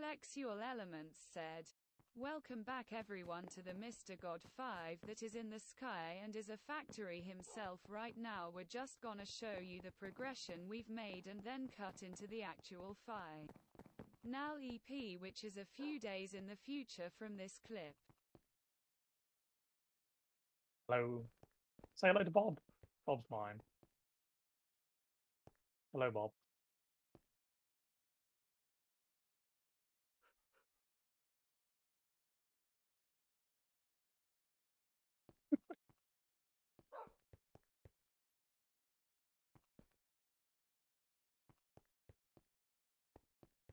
Plexual Elements said, "Welcome back everyone to the Mr. God 5 that is in the sky and is a factory himself right now. We're just gonna show you the progression we've made and then cut into the actual final EP, which is a few days in the future from this clip." Hello. Say hello to Bob. Bob's mine. Hello, Bob.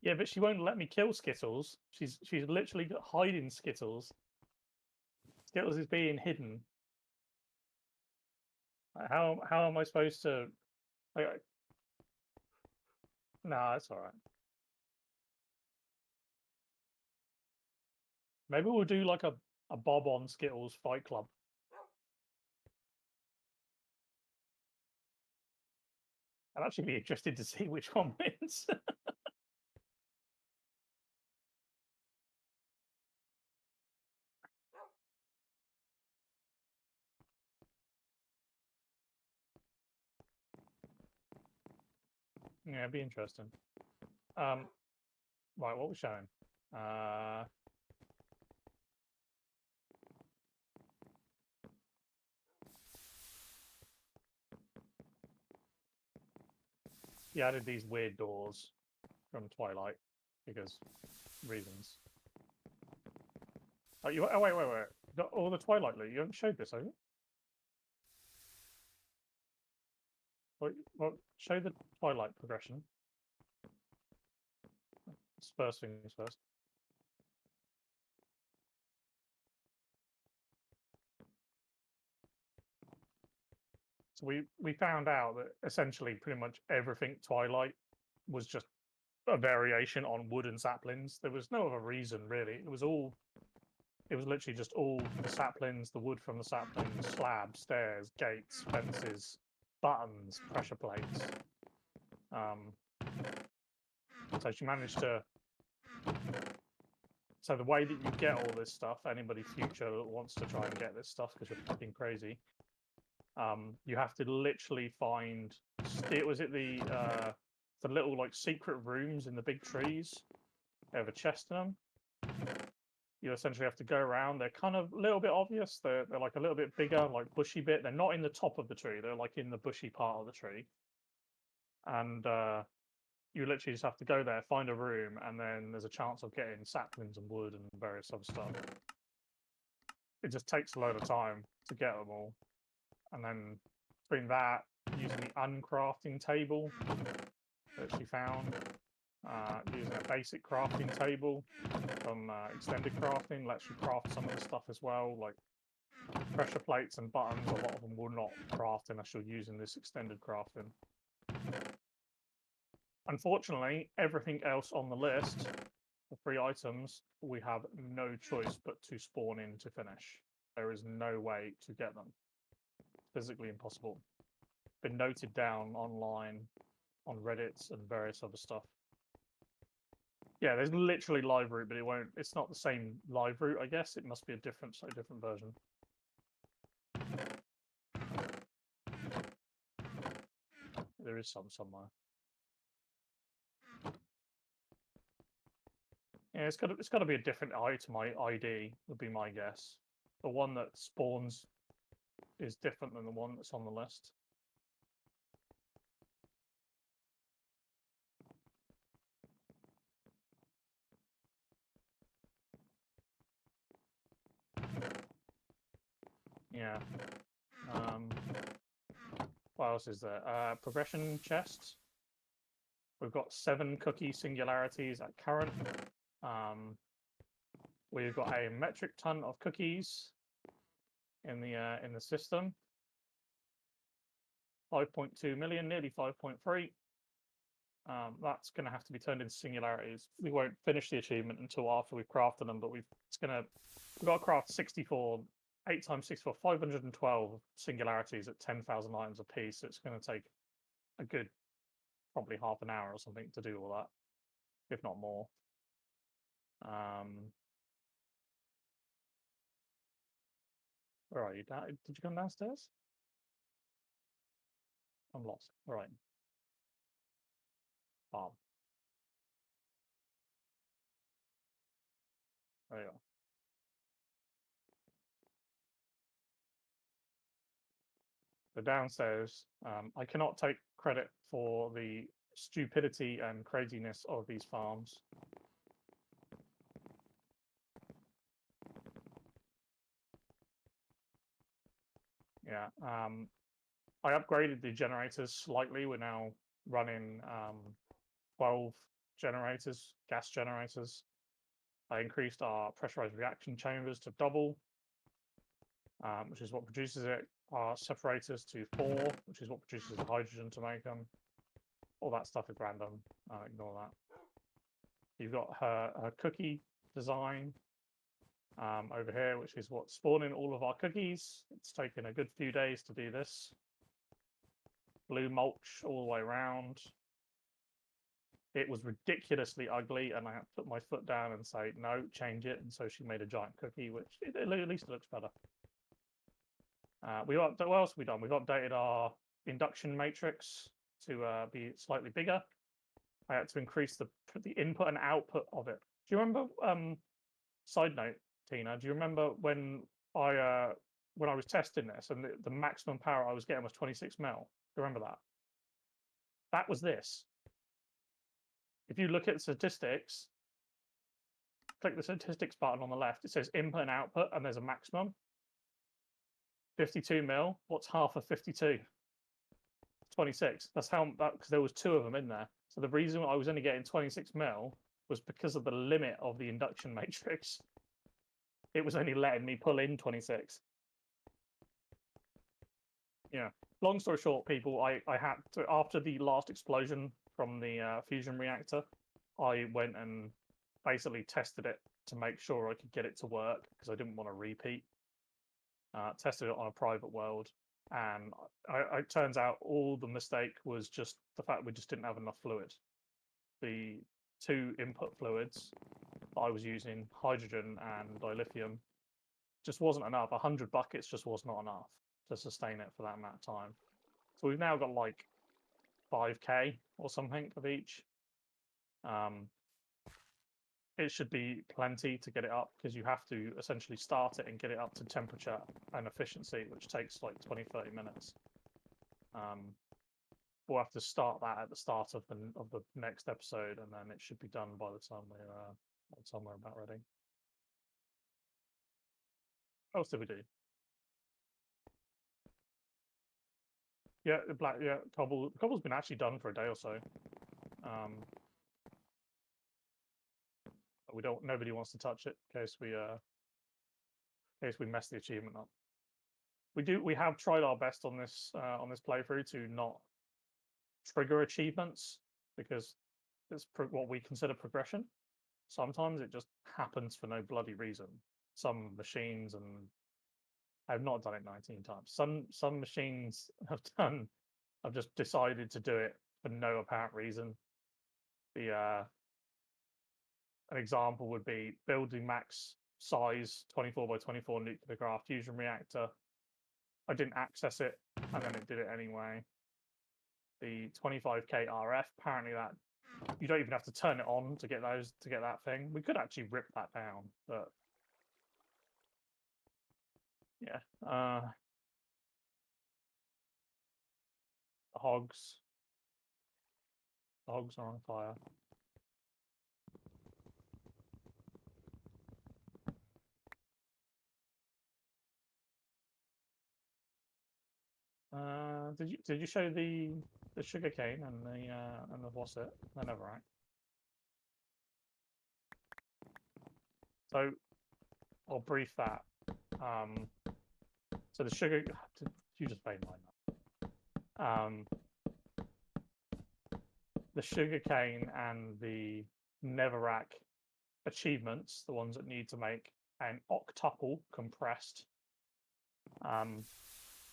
Yeah, but she won't let me kill Skittles. She's literally hiding Skittles. Skittles is being hidden. How am I supposed to? Like, nah, it's all right. Maybe we'll do like a Bob on Skittles fight club. I'd actually be interested to see which one wins. Yeah, it'd be interesting. Right, what we're showing? He added these weird doors from Twilight because reasons. Oh, wait. You got all the Twilight loot. You haven't showed this, have you? Well, show the Twilight progression. First things first. So we found out that essentially pretty much everything Twilight was just a variation on wood and saplings. There was no other reason really. It was literally just all the saplings, the wood from the saplings, slabs, stairs, gates, fences, buttons, pressure plates. So she managed to. So the way that you get all this stuff, anybody future that wants to try and get this stuff because you're fucking crazy, you have to literally find. Was it the little like secret rooms in the big trees? They have a chest in them. You essentially have to go around. They're kind of a little bit obvious. They're like a little bit bigger, like bushy bit. They're not in the top of the tree. They're like in the bushy part of the tree. And you literally just have to go there, find a room, and then there's a chance of getting saplings and wood and various other stuff. It just takes a load of time to get them all. And then between that, using the uncrafting table that she found, using a basic crafting table from extended crafting, lets you craft some of the stuff as well, like pressure plates and buttons. A lot of them will not craft unless you're using this extended crafting. Unfortunately, everything else on the list, the 3 items, we have no choice but to spawn in to finish. There is no way to get them. Physically impossible. Been noted down online, on Reddit and various other stuff. Yeah, there's literally live route, but it's not the same live route, I guess. It must be a slightly different version. There is some somewhere. Yeah, it's got to be a different item ID, would be my guess. The one that spawns is different than the one that's on the list. Yeah. What else is there? Progression chests. We've got 7 cookie singularities at current. We've got a metric ton of cookies in the system. 5.2 million, nearly 5.3. That's going to have to be turned into singularities. We won't finish the achievement until after we've crafted them, but we've got to craft 64, 8 times 64, 512 singularities at 10,000 items a piece. So it's going to take a good, probably half an hour or something to do all that, if not more. Where are you? Did you come downstairs? I'm lost. Right. Farm. There you are. So downstairs, I cannot take credit for the stupidity and craziness of these farms. Yeah, I upgraded the generators slightly. We're now running 12 generators, gas generators. I increased our pressurized reaction chambers to double, which is what produces it. Our separators to 4, which is what produces the hydrogen to make them. All that stuff is random. Ignore that. You've got her cookie design over here, which is what's spawning all of our cookies. It's taken a good few days to do this. Blue mulch all the way around. It was ridiculously ugly, and I had to put my foot down and say, no, change it. And so she made a giant cookie, which at least it looks better. What else have we done? We've updated our induction matrix to be slightly bigger. I had to increase the input and output of it. Do you remember, side note, Tina, do you remember when I was testing this and the maximum power I was getting was 26 mil? Do you remember that? That was this. If you look at statistics, click the statistics button on the left, it says input and output, and there's a maximum. 52 mil, what's half of 52? 26. That's how, because there was 2 of them in there. So the reason I was only getting 26 mil was because of the limit of the induction matrix. It was only letting me pull in 26. Yeah. Long story short, people, I had to, after the last explosion from the fusion reactor, I went and basically tested it to make sure I could get it to work because I didn't want to repeat. Tested it on a private world, and it turns out all the mistake was just the fact we just didn't have enough fluid. The 2 input fluids that I was using, hydrogen and dilithium, just wasn't enough. 100 buckets just was not enough to sustain it for that amount of time. So we've now got like 5k or something of each. It should be plenty to get it up because you have to essentially start it and get it up to temperature and efficiency, which takes like 20-30 minutes. We'll have to start that at the start of the next episode, and then it should be done by the time we're about ready. What else did we do? Yeah, the cobble's been actually done for a day or so. Nobody wants to touch it in case we mess the achievement up. We have tried our best on this playthrough to not trigger achievements because it's what we consider progression. Sometimes it just happens for no bloody reason. Some machines, and I've not done it 19 times. Some machines have just decided to do it for no apparent reason. An example would be building max size 24 by 24 nuclear craft fusion reactor. I didn't access it, and then it did it anyway. The 25k RF, apparently that you don't even have to turn it on to get that thing. We could actually rip that down, but yeah. The hogs are on fire. Did you show the sugarcane and the what's it? The netherrack. So I'll brief that. So the sugar. You just made mine up. The sugarcane and the netherrack achievements, the ones that need to make an octuple compressed.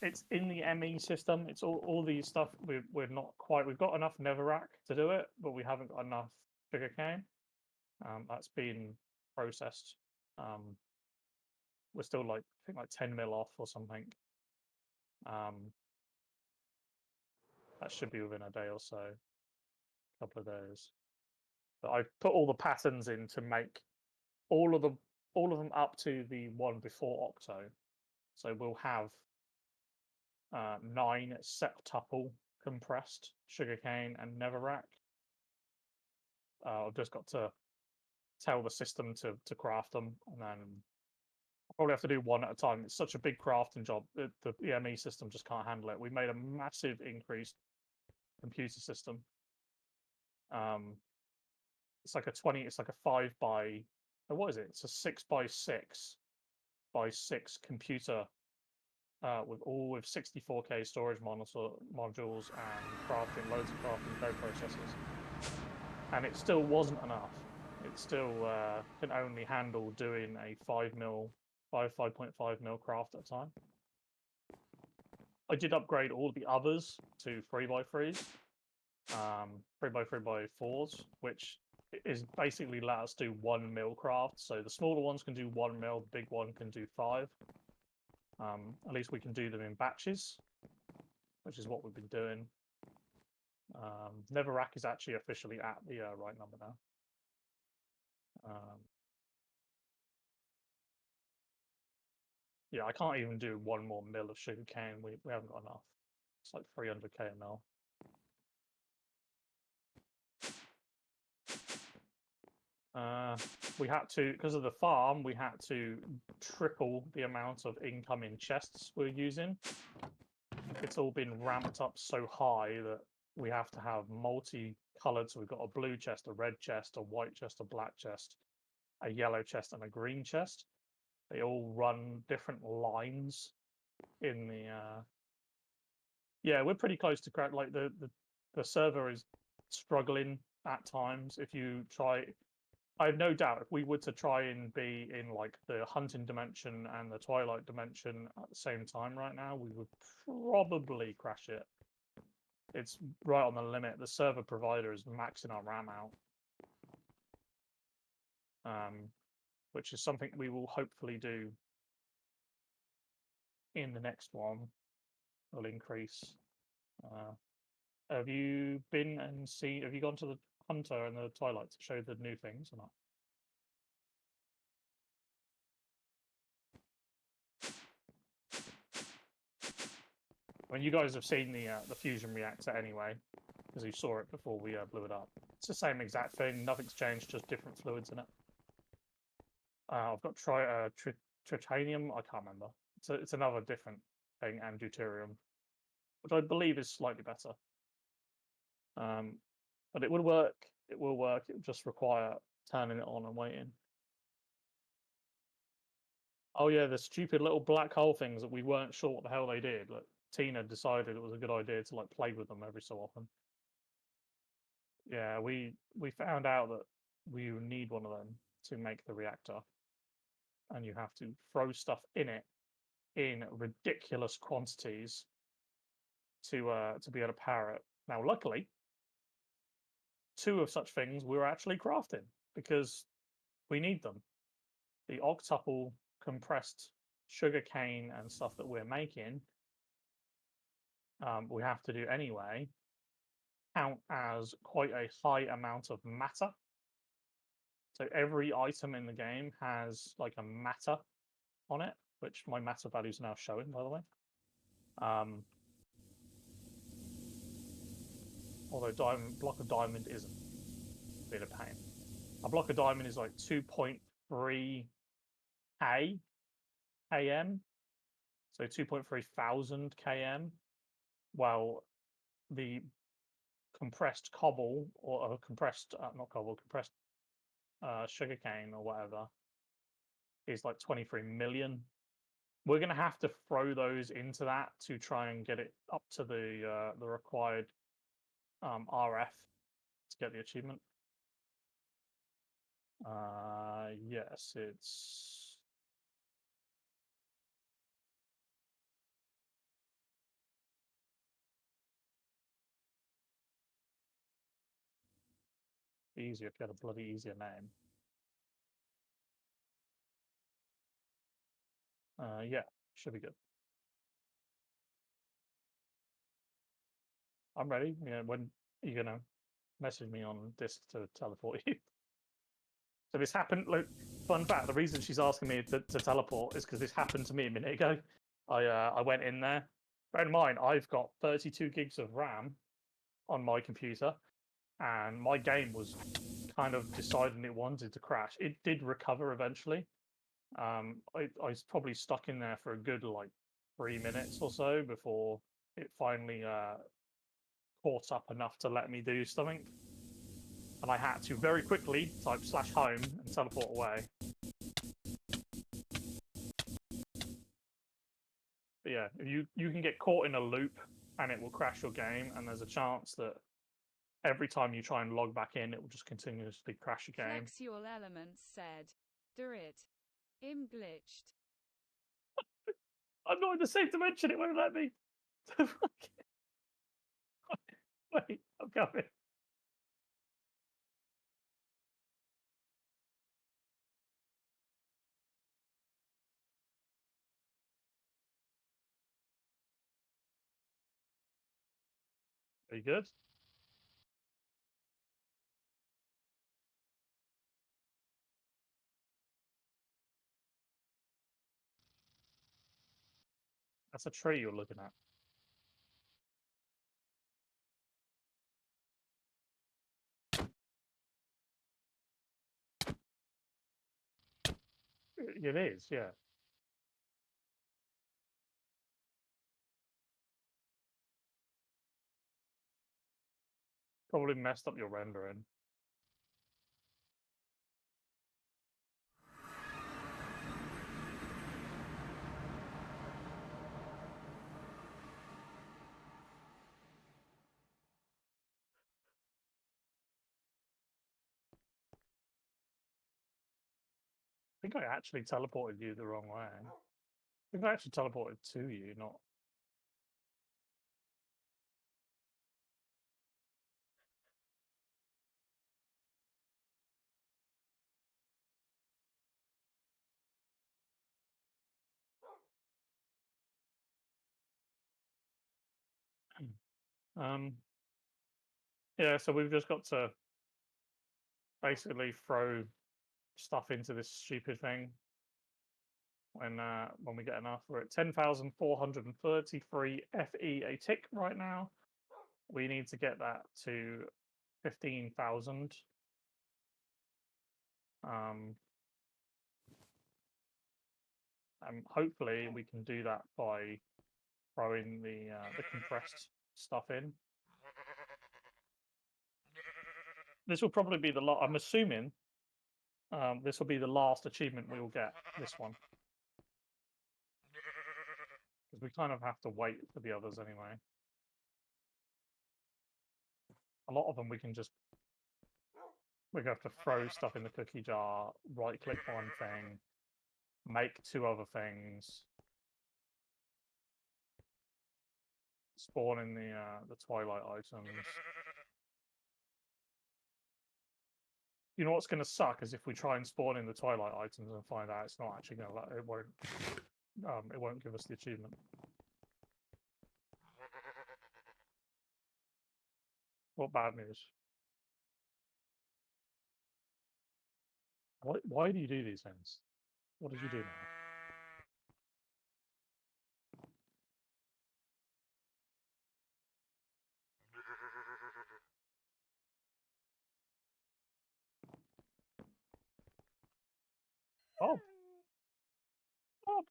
It's in the ME system. It's all these stuff. We're not quite. We've got enough netherrack to do it, but we haven't got enough sugarcane. That's been processed. We're still like, I think like 10 mil off or something. That should be within a day or so, a couple of days. But I've put all the patterns in to make all of them up to the one before Octo. So we'll have 9 septuple compressed sugarcane and netherrack. I've just got to tell the system to craft them, and then I'll probably have to do one at a time. It's such a big crafting job. The EME system just can't handle it. We made a massive increased computer system. It's like a 20. It's like a 5 by. What is it? It's a 6 by 6 by 6 computer with 64K storage modules and crafting, loads of crafting code processors. And it still wasn't enough. It still can only handle doing a 5.5 mil craft at a time. I did upgrade all the others to 3x3s, 3x3x4s, which is basically let us do 1 mil craft. So the smaller ones can do 1 mil, the big one can do 5. At least we can do them in batches, which is what we've been doing. Netherrack is actually officially at the right number now. Yeah, I can't even do 1 more mil of sugarcane. We haven't got enough. It's like 300k a mil. We had to, because of the farm, we had to triple the amount of incoming chests we're using. It's all been ramped up so high that we have to have multi-colored. So we've got a blue chest, a red chest, a white chest, a black chest, a yellow chest, and a green chest. They all run different lines in the. Yeah, we're pretty close to crack. Like the server is struggling at times. If you try, I have no doubt if we were to try and be in like the hunting dimension and the twilight dimension at the same time right now, we would probably crash it. It's right on the limit. The server provider is maxing our RAM out, which is something we will hopefully do in the next one. Will increase. Have you been and seen? Have you gone to the Hunter and the Twilight to show the new things or not? I mean, you guys have seen the fusion reactor anyway, because you saw it before we blew it up. It's the same exact thing. Nothing's changed, just different fluids in it. I've got tritanium. I can't remember. It's another different thing, and deuterium, which I believe is slightly better. But it would work. It will work. It would just require turning it on and waiting. Oh yeah, the stupid little black hole things that we weren't sure what the hell they did. Like Tina decided it was a good idea to like play with them every so often. Yeah, we found out that we need one of them to make the reactor, and you have to throw stuff in it in ridiculous quantities to be able to power it. Now, luckily, 2 of such things we were actually crafting because we need them. The octuple compressed sugarcane and stuff that we're making, we have to do anyway, count as quite a high amount of matter. So every item in the game has like a matter on it, which my matter value is now showing, by the way. Although block of diamond isn't a bit of pain. A block of diamond is like 2.3 km, so 2.3 thousand km, while the compressed cobble or compressed not cobble, compressed sugarcane or whatever is like 23 million. We're going to have to throw those into that to try and get it up to the required RF to get the achievement. Yes, it's easier if you had a bloody easier name. Yeah, should be good. I'm ready. Yeah, when are you gonna message me on this to teleport you? So this happened. Like, fun fact: the reason she's asking me to teleport is because this happened to me a minute ago. I went in there. Bear in mind, I've got 32 gigs of RAM on my computer, and my game was kind of deciding it wanted to crash. It did recover eventually. I was probably stuck in there for a good like 3 minutes or so before it finally caught up enough to let me do something. And I had to very quickly type /home and teleport away. But yeah, you can get caught in a loop and it will crash your game, and there's a chance that every time you try and log back in, it will just continuously crash your game. Flexial Elements said, "Durit. Im glitched." I'm not in the same dimension, it won't let me. Wait, I'm coming. Are you good? That's a tree you're looking at. It is, yeah. Probably messed up your rendering. I think I actually teleported you the wrong way. I think I actually teleported to you, not. Um, yeah, so we've just got to basically throw stuff into this stupid thing when we get enough. We're at 10,433 FE a tick right now. We need to get that to 15,000. And hopefully we can do that by throwing the compressed stuff in. This will probably be the last. I'm assuming this will be the last achievement we will get. This one, because we kind of have to wait for the others anyway. A lot of them we can just we have to throw stuff in the cookie jar, right click one thing, make two other things, spawn in the twilight items. You know what's going to suck is if we try and spawn in the twilight items and find out it's not actually going to. It won't give us the achievement. What bad news? Why do you do these things? What did you do now? Oh. Oh.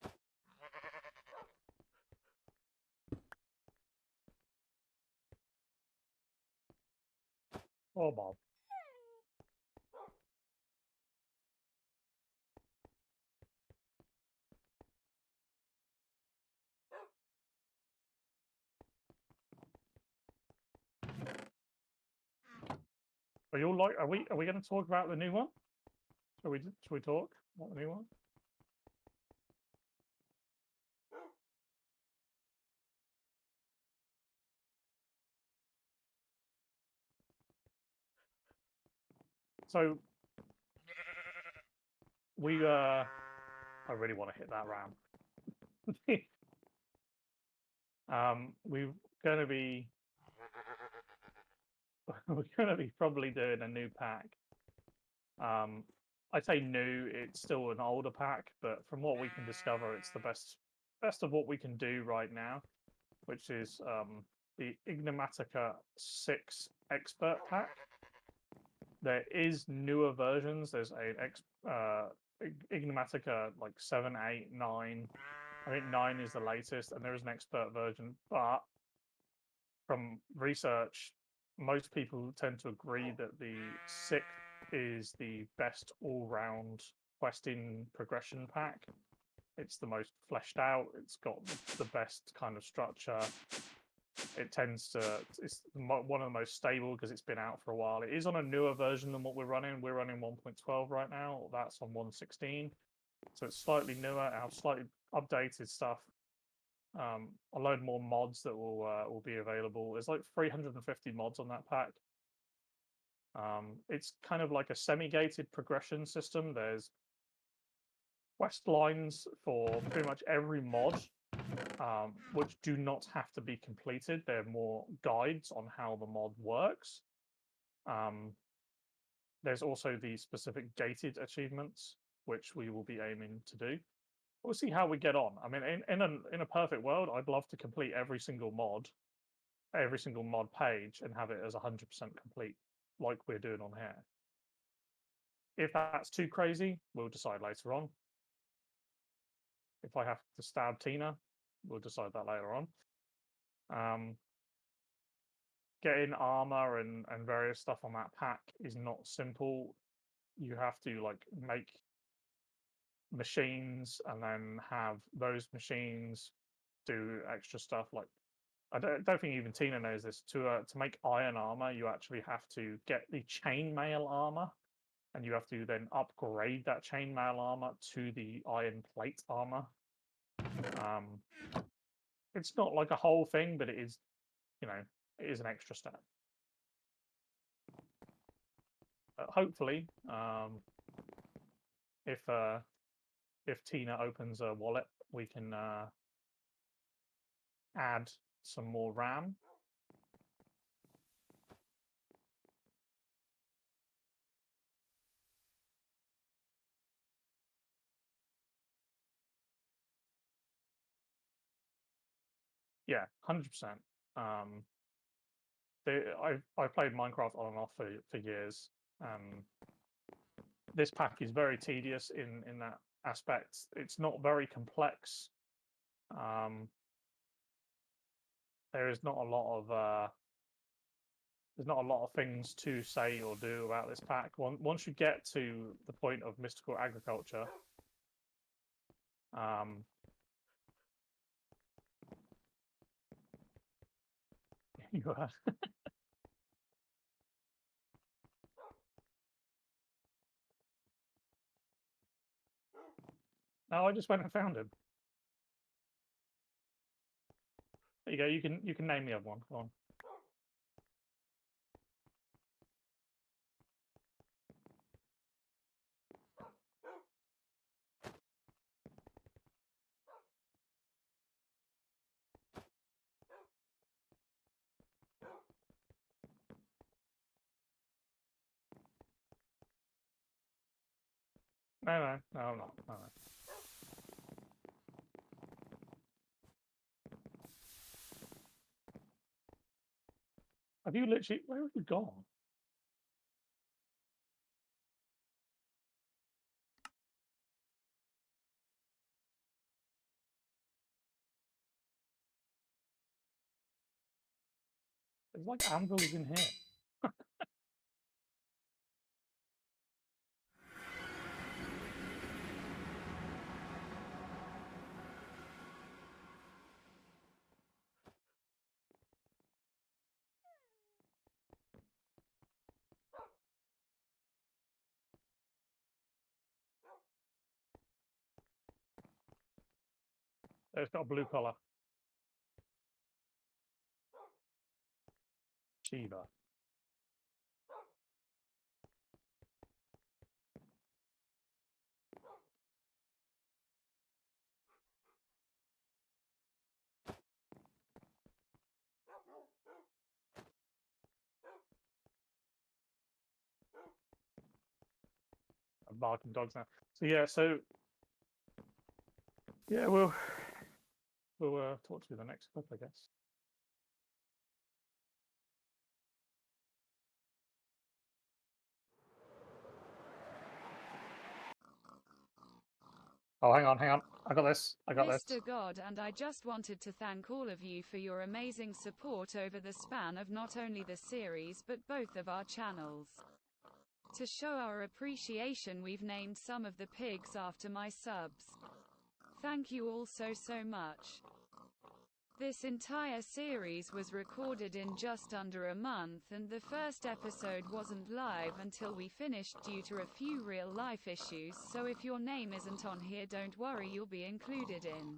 Oh, Bob. Are you all like? Are we going to talk about the new one? Shall we talk about the new one? So we I really want to hit that ram. We're going to be probably doing a new pack. I say new, it's still an older pack, but from what we can discover, it's the best of what we can do right now, which is the Ignimatica 6 Expert Pack. There is newer versions. There's a Ignimatica like 7, 8, 9. I think 9 is the latest, and there is an expert version. But from research, most people tend to agree that the 6 is the best all-round questing progression pack. It's the most fleshed out. It's got the best kind of structure. It tends to, it's one of the most stable because it's been out for a while. It is on a newer version than what we're running. We're running 1.12 right now. That's on 1.16. So it's slightly newer, have slightly updated stuff. A load more mods that will be available. There's like 350 mods on that pack. It's kind of like a semi-gated progression system. There's quest lines for pretty much every mod, which do not have to be completed. They're more guides on how the mod works. There's also the specific gated achievements, which we will be aiming to do. We'll see how we get on. I mean, in a perfect world, I'd love to complete every single mod page, and have it as 100% complete, like we're doing on here. If that's too crazy, we'll decide later on. If I have to stab Tina, we'll decide that later on. Getting armor and various stuff on that pack is not simple. You have to like make machines and then have those machines do extra stuff. Like I don't think even Tina knows this. To make iron armor, you actually have to get the chainmail armor, and you have to then upgrade that chainmail armor to the iron plate armor. It's not like a whole thing, but it is, you know, it is an extra step. Hopefully, if Tina opens a wallet, we can add some more RAM. Yeah, 100%. I've played Minecraft on and off for years. This pack is very tedious in that aspect. It's not very complex. There is not a lot of there's not a lot of things to say or do about this pack. Once you get to the point of mystical agriculture, you are. No, I just went and found him. There you go. You can name the other one. Go on. No, I'm not. No. Have you literally? Where have you gone? There's like anvils in here. It's got a blue collar. Shiva. barking dogs now. So yeah, yeah, we'll talk to you the next clip, I guess. Oh, hang on. I got this. Mr. God, and I just wanted to thank all of you for your amazing support over the span of not only the series but both of our channels. To show our appreciation, we've named some of the pigs after my subs. Thank you all so much. This entire series was recorded in just under a month, and the first episode wasn't live until we finished due to a few real-life issues, so if your name isn't on here, don't worry, you'll be included in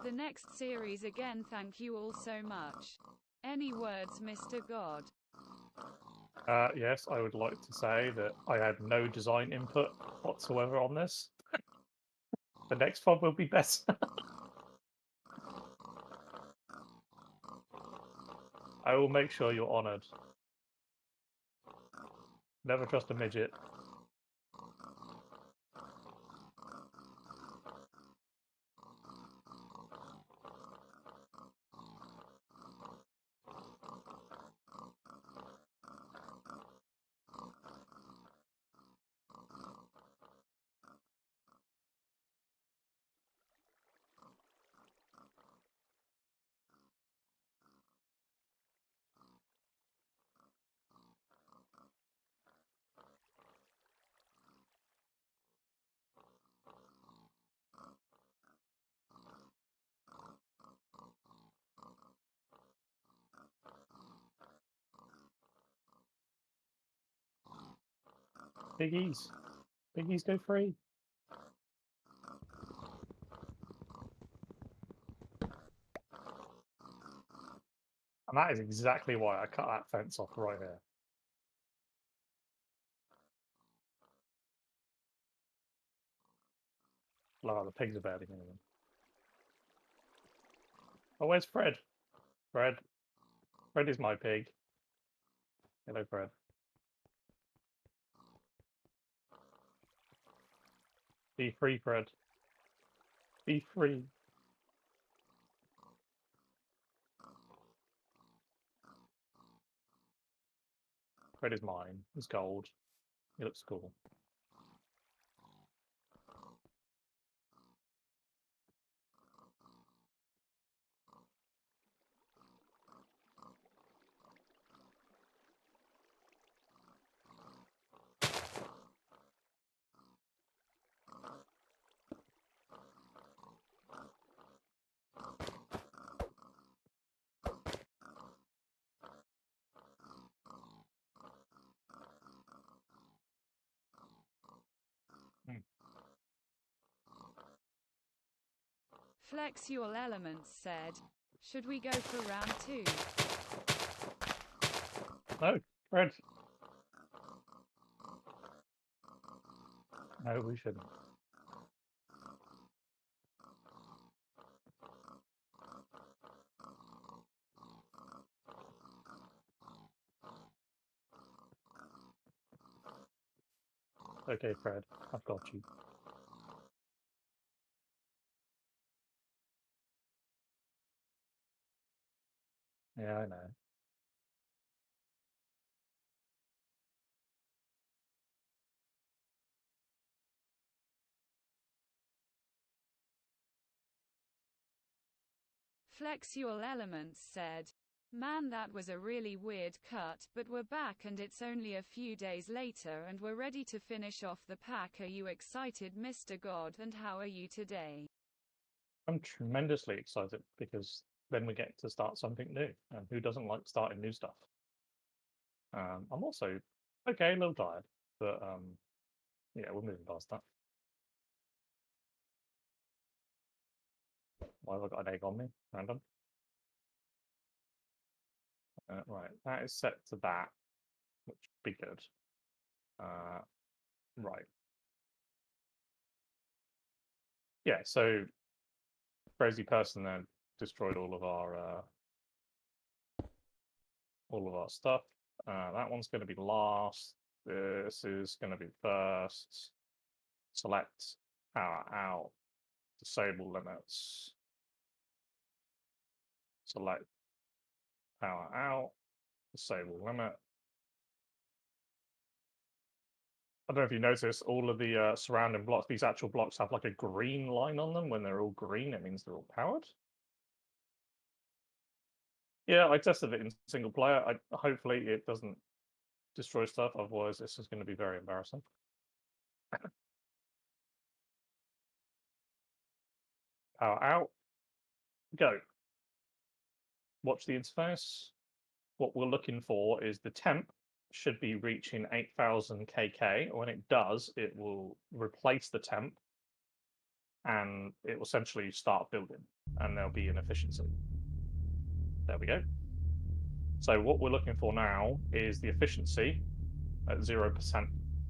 the next series. Again, thank you all so much. Any words, Mr. God? Yes, I would like to say that I had no design input whatsoever on this. The next one will be better. I will make sure you're honoured. Never trust a midget. Piggies. Piggies go free. And that is exactly why I cut that fence off right here. Look, the pigs are barely moving. Oh, where's Fred? Fred. Fred is my pig. Hello, Fred. Be free, Fred. Be free. Fred is mine. He's gold. He looks cool. Flex Your Elements said, should we go for round 2? No, Fred. No, we shouldn't. Okay, Fred. I've got you. Yeah, I know. Flex Your Elements said, man, that was a really weird cut, but we're back and it's only a few days later and we're ready to finish off the pack. Are you excited, Mr. God, and how are you today? I'm tremendously excited because then we get to start something new. And who doesn't like starting new stuff? I'm also, okay, a little tired, but yeah, we're moving past that. Why have I got an egg on me? Random. Right, that is set to that, which would be good. Right. Yeah, so crazy person then destroyed all of our stuff. That one's going to be last. This is going to be first. select power out, disable limits, select power out, disable limit. I don't know if you notice all of the surrounding blocks, these actual blocks have like a green line on them. When they're all green, it means they're all powered. Yeah, I tested it in single player. Hopefully it doesn't destroy stuff, otherwise this is going to be very embarrassing. Power out, go. Watch the interface. What we're looking for is the temp should be reaching 8,000 kk. When it does, it will replace the temp and it will essentially start building and there'll be an efficiency. There we go. So what we're looking for now is the efficiency at 0%.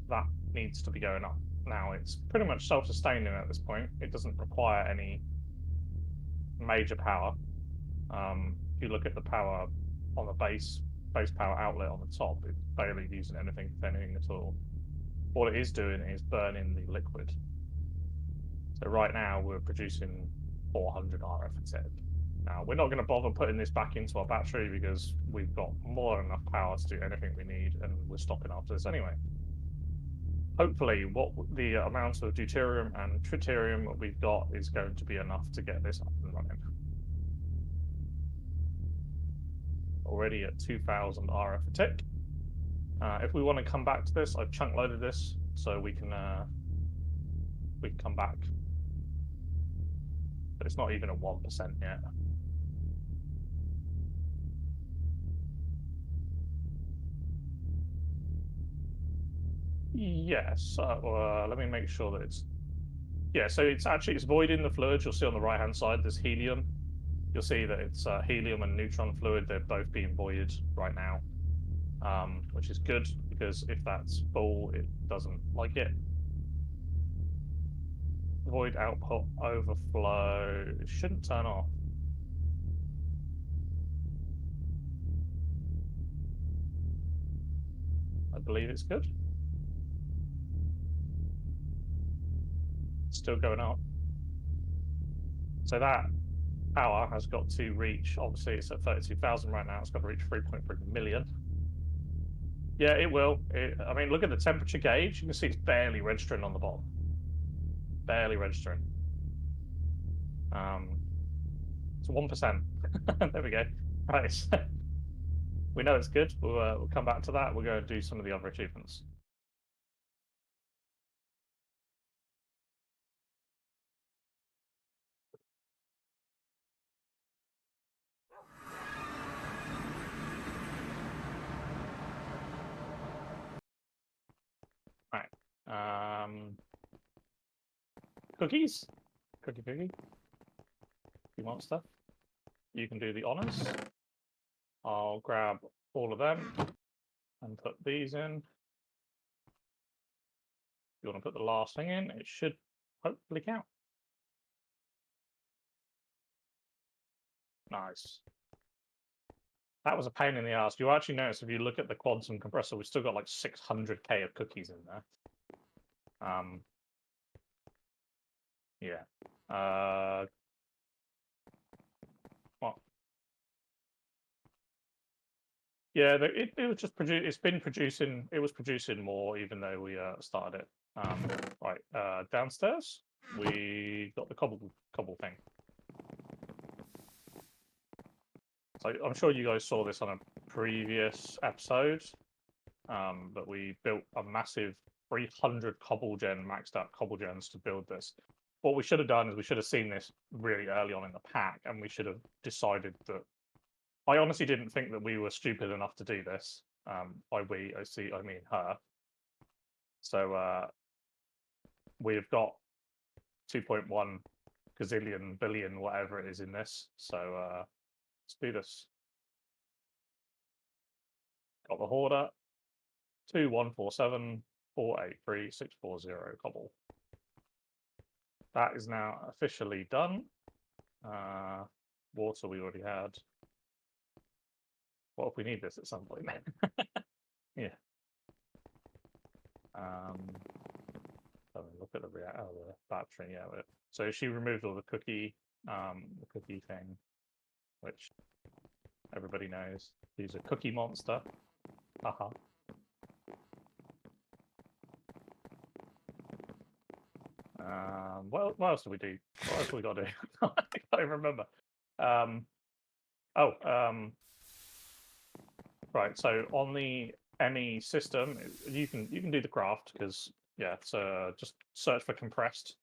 That needs to be going up. Now it's pretty much self-sustaining at this point. It doesn't require any major power. If you look at the power on the base power outlet on the top, it's barely using anything at all. What it is doing is burning the liquid. So right now we're producing 400 RF a tick. Now we're not going to bother putting this back into our battery because we've got more than enough power to do anything we need, and we're stopping after this anyway. Hopefully what the amount of deuterium and tritium that we've got is going to be enough to get this up and running. Already at 2000 RF a tick. If we want to come back to this, I've chunk loaded this so we can come back. But it's not even at 1% yet. Yes. Let me make sure that it's. Yeah. So it's voiding the fluid. You'll see on the right hand side there's helium. You'll see that it's helium and neutron fluid. They're both being voided right now, which is good because if that's full, it doesn't like it. Void output overflow. It shouldn't turn off. I believe it's good. It's still going up. So that power has got to reach, obviously it's at 32,000 right now, it's got to reach 3.3 million. Yeah, it will. I mean, look at the temperature gauge. You can see it's barely registering on the bottom. Barely registering. It's 1%. There we go. Right. We know it's good. We'll come back to that. We're going to do some of the other achievements. Right. Cookies. Cookie. You want stuff? You can do the honors. I'll grab all of them and put these in. If you want to put the last thing in, it should hopefully count. Nice. That was a pain in the ass. You actually notice if you look at the quantum compressor, we've still got like 600k of cookies in there. Yeah. What? Yeah, it was just producing. It was producing more, even though we started it. Right. Downstairs, we got the cobble thing. So I'm sure you guys saw this on a previous episode, but we built a massive 300 maxed out cobble gens to build this. What we should have done is we should have seen this really early on in the pack, and we should have decided that. I honestly didn't think that we were stupid enough to do this. By we, I mean her. So we've got 2.1 gazillion billion, whatever it is in this. So let's do this. Got the hoarder. 2147 483 640 cobble. That is now officially done. Water we already had. What if we need this at some point? Yeah. have a look at the battery. Yeah, so she removed all the cookie thing, which everybody knows. She's a cookie monster. Haha. What else do we do? What else do we got to do? I can't even remember. Right. So on the ME system, you can do the craft because yeah, so just search for compressed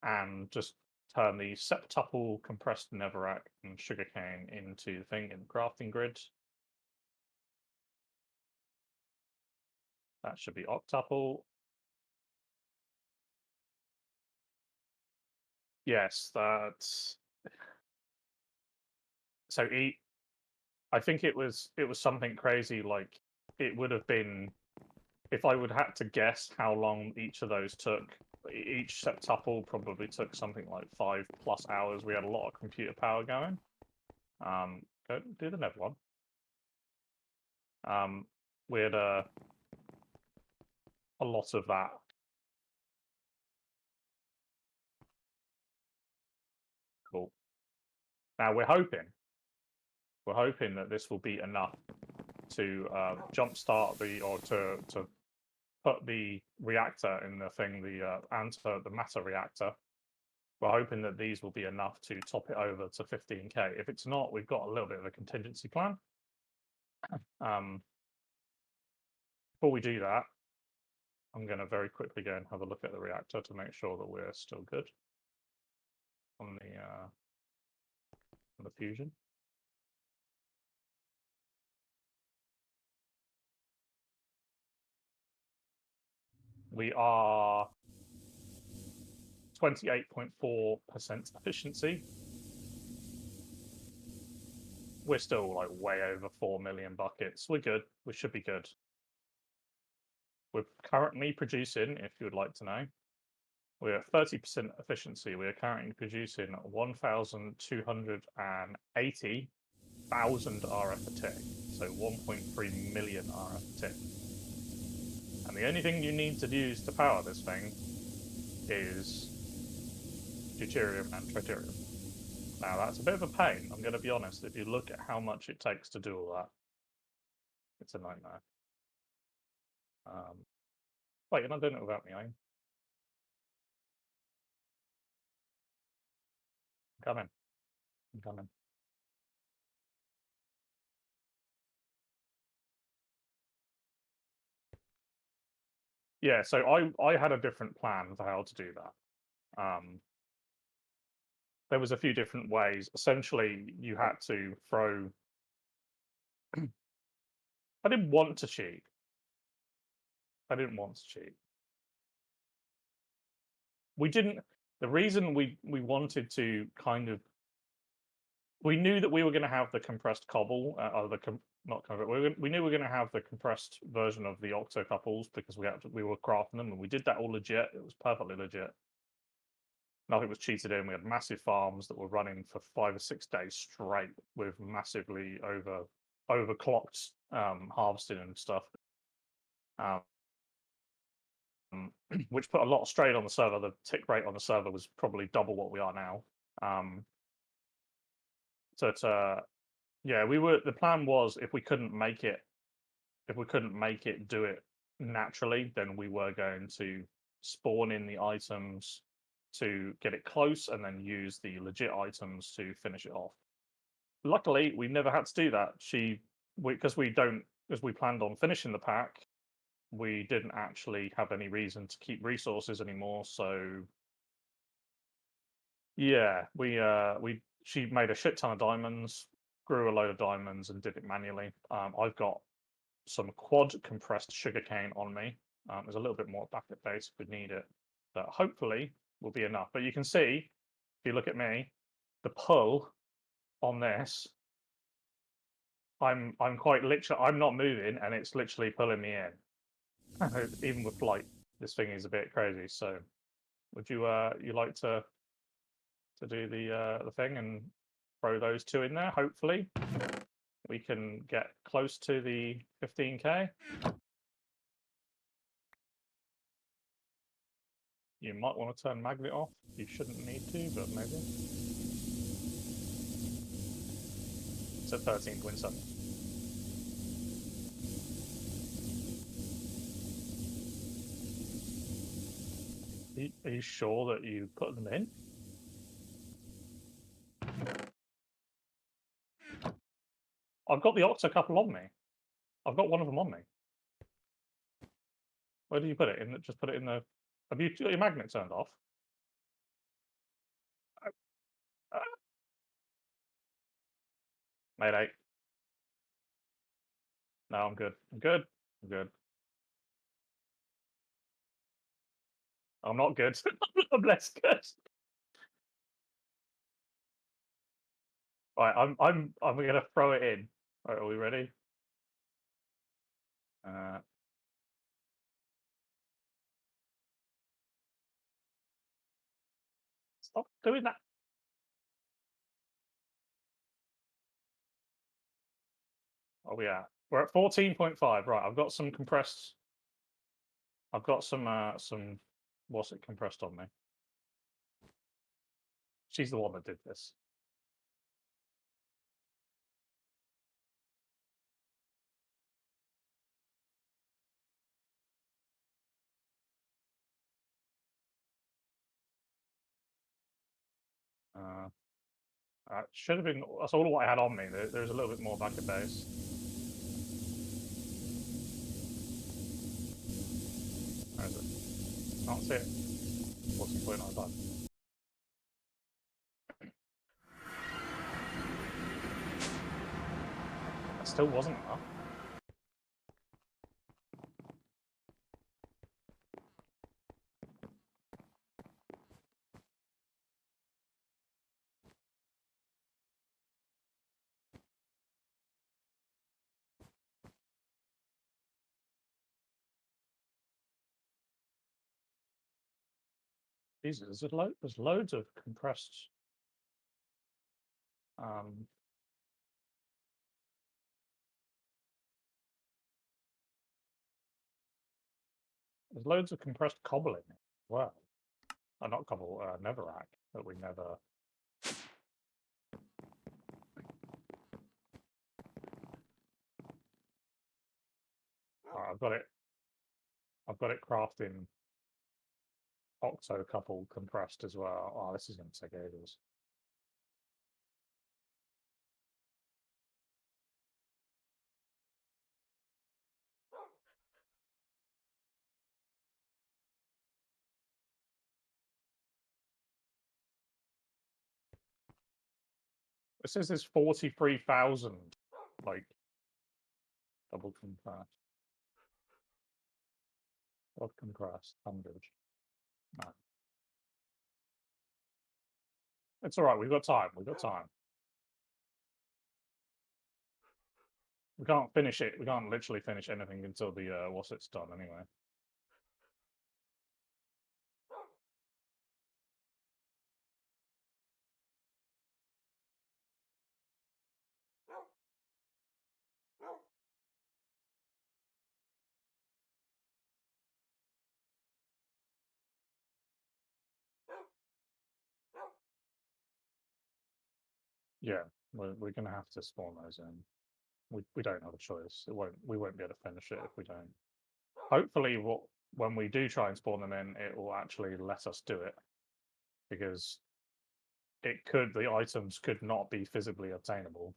and just turn the septuple compressed netherrack and sugarcane into the thing in the crafting grid. That should be octuple. Yes, that's so I think it was something crazy like it would have been if I would had to guess how long each of those took. Each septuple probably took something like 5+ hours. We had a lot of computer power going. Go do the never one. We had a lot of that. Cool. Now we're hoping that this will be enough to jumpstart to put the reactor in the thing, the matter reactor. We're hoping that these will be enough to top it over to 15k. If it's not, we've got a little bit of a contingency plan. Before we do that, I'm going to very quickly go and have a look at the reactor to make sure that we're still good on the fusion. We are 28.4% efficiency. We're still like way over 4 million buckets. We're good. We should be good. We're currently producing, if you would like to know, we're at 30% efficiency. We are currently producing 1,280,000 RF a tick, so 1.3 million RF a tick. And the only thing you need to use to power this thing is deuterium and tritium. Now that's a bit of a pain, I'm going to be honest. If you look at how much it takes to do all that, it's a nightmare. Wait, you're not doing it without me, are you? I'm coming. Yeah, so I had a different plan for how to do that. There was a few different ways. Essentially, you had to throw. I didn't want to cheat. We didn't. The reason we wanted to kind of, we knew that we were going to have the compressed cobble, we knew we were going to have the compressed version of the octocouples because we were crafting them, and we did that all legit. It was perfectly legit. Nothing was cheated in. We had massive farms that were running for 5 or 6 days straight with massively overclocked harvesting and stuff, which put a lot of strain on the server. The tick rate on the server was probably double what we are now. Yeah, the plan was if we couldn't make it do it naturally, then we were going to spawn in the items to get it close and then use the legit items to finish it off. Luckily, we never had to do that. Because we planned on finishing the pack, we didn't actually have any reason to keep resources anymore. So yeah, she made a shit ton of diamonds, grew a load of diamonds, and did it manually. I've got some quad compressed sugarcane on me. There's a little bit more back at base if we need it, but hopefully will be enough. But you can see, if you look at me, the pull on this, I'm quite literally, I'm not moving, and it's literally pulling me in. Even with flight, this thing is a bit crazy. So, would you like to do the thing and throw those two in there? Hopefully, we can get close to the 15k. You might want to turn magnet off. You shouldn't need to, but maybe. It's at 13.7. Are you sure that you put them in? I've got the octocouple on me. I've got one of them on me. Where did you put it? Just put it in the. Have you got your magnet turned off? Mayday. No, I'm good. I'm good. I'm good. I'm not good. I'm less good. Right, I'm gonna throw it in. Right, are we ready? Stop doing that. Oh yeah. We're at 14.5. Right, I've got some compressed. I've got some what's it compressed on me? She's the one that did this. Should have been. That's all what I had on me. There's a little bit more back at base. Where is it? Can't see it. 14.95. That still wasn't enough. Jesus, there's loads of compressed. There's loads of compressed cobble in it as well. Not cobble, netherrack that we never. Right, I've got it. I've got it crafting octo couple compressed as well. Oh, this is going to take ages. It says there's 43,000 like double compressed. Odd compressed 100. No. It's all right. We've got time. We've got time. We can't finish it. We can't literally finish anything until the what's it's done anyway. Yeah, we're going to have to spawn those in. We don't have a choice. We won't be able to finish it if we don't. Hopefully, when we do try and spawn them in, it will actually let us do it, because the items could not be physically obtainable.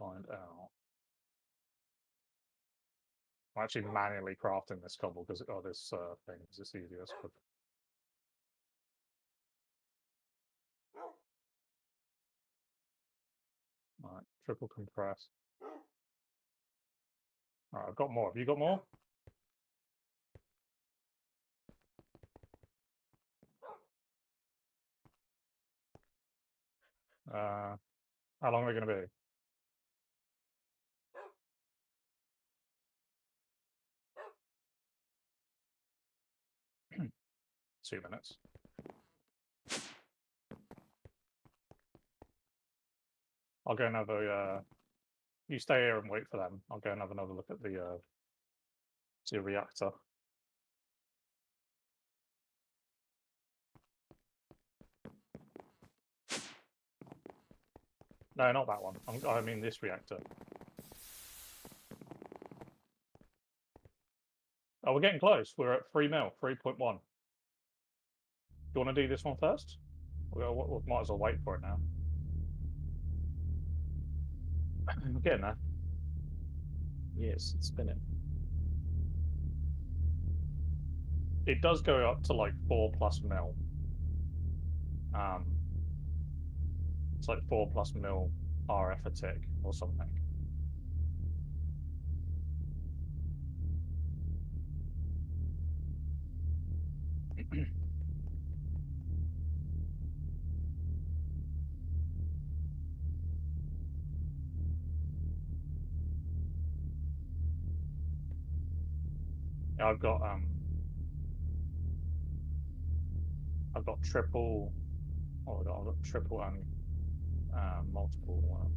Find out. I'm actually manually crafting this cobble because this thing is it's easiest. Right, triple compress. All right, I've got more. Have you got more? How long are we going to be? 2 minutes. I'll go and have a. You stay here and wait for them. I'll go and have another look at the to your reactor. No, not that one. I mean this reactor. Oh, we're getting close. We're at 3 mil, 3.1. Do you want to do this one first? We might as well wait for it now. We're getting there. Yes, it's spinning. It does go up to like 4+ mil. It's like 4+ mil RF a tick or something. I've got triple. Oh, I've got triple and multiple.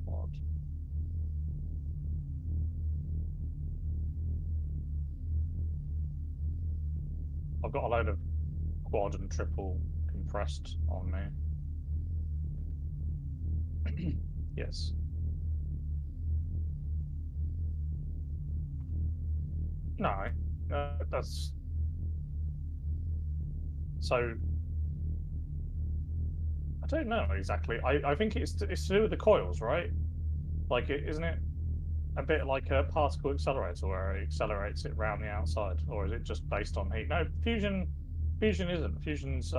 Quad. I've got a load of quad and triple compressed on me. Yes. No, that's so. I don't know exactly. I think it's to do with the coils, right? Like, isn't it a bit like a particle accelerator where it accelerates it around the outside, or is it just based on heat? No, fusion isn't. Fusion's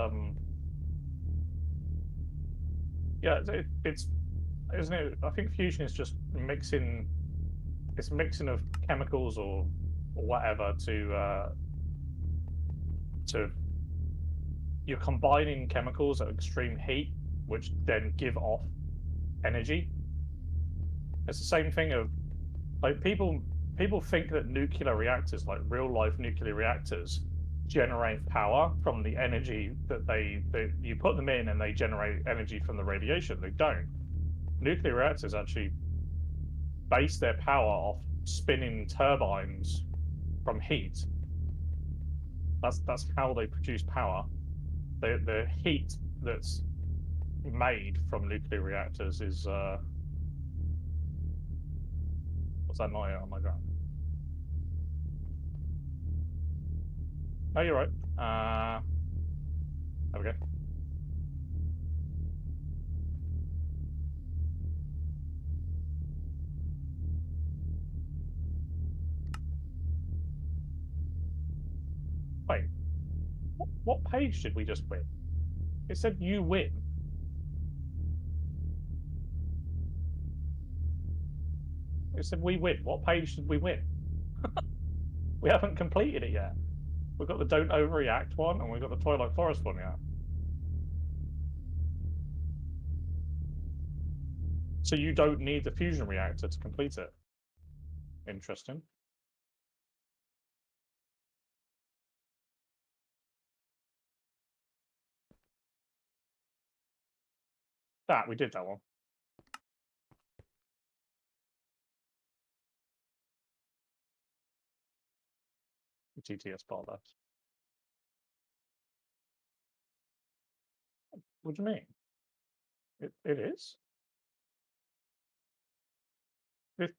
yeah, it's isn't it? I think fusion is just mixing. It's mixing of chemicals or whatever to you're combining chemicals at extreme heat, which then give off energy. It's the same thing of like people think that nuclear reactors, like real life nuclear reactors, generate power from the energy that you put them in and they generate energy from the radiation. They don't. Nuclear reactors actually base their power off spinning turbines from heat. That's how they produce power. The heat that's made from nuclear reactors is what's that noise on my ground? No, you're right. There we go. Wait, what page did we just win? It said you win. It said we win. What page did we win? We haven't completed it yet. We've got the don't overreact one, and we've got the Twilight Forest one yet. So you don't need the fusion reactor to complete it. Interesting. We did that one. TTS part left. What do you mean? It is.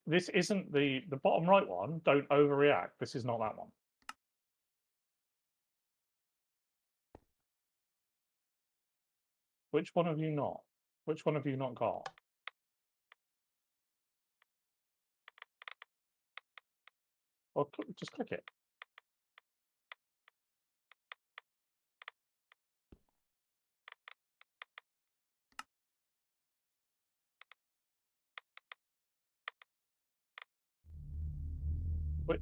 This isn't the bottom right one. Don't overreact. This is not that one. Which one have you not? Which one have you not got? Well, just click it. Wait,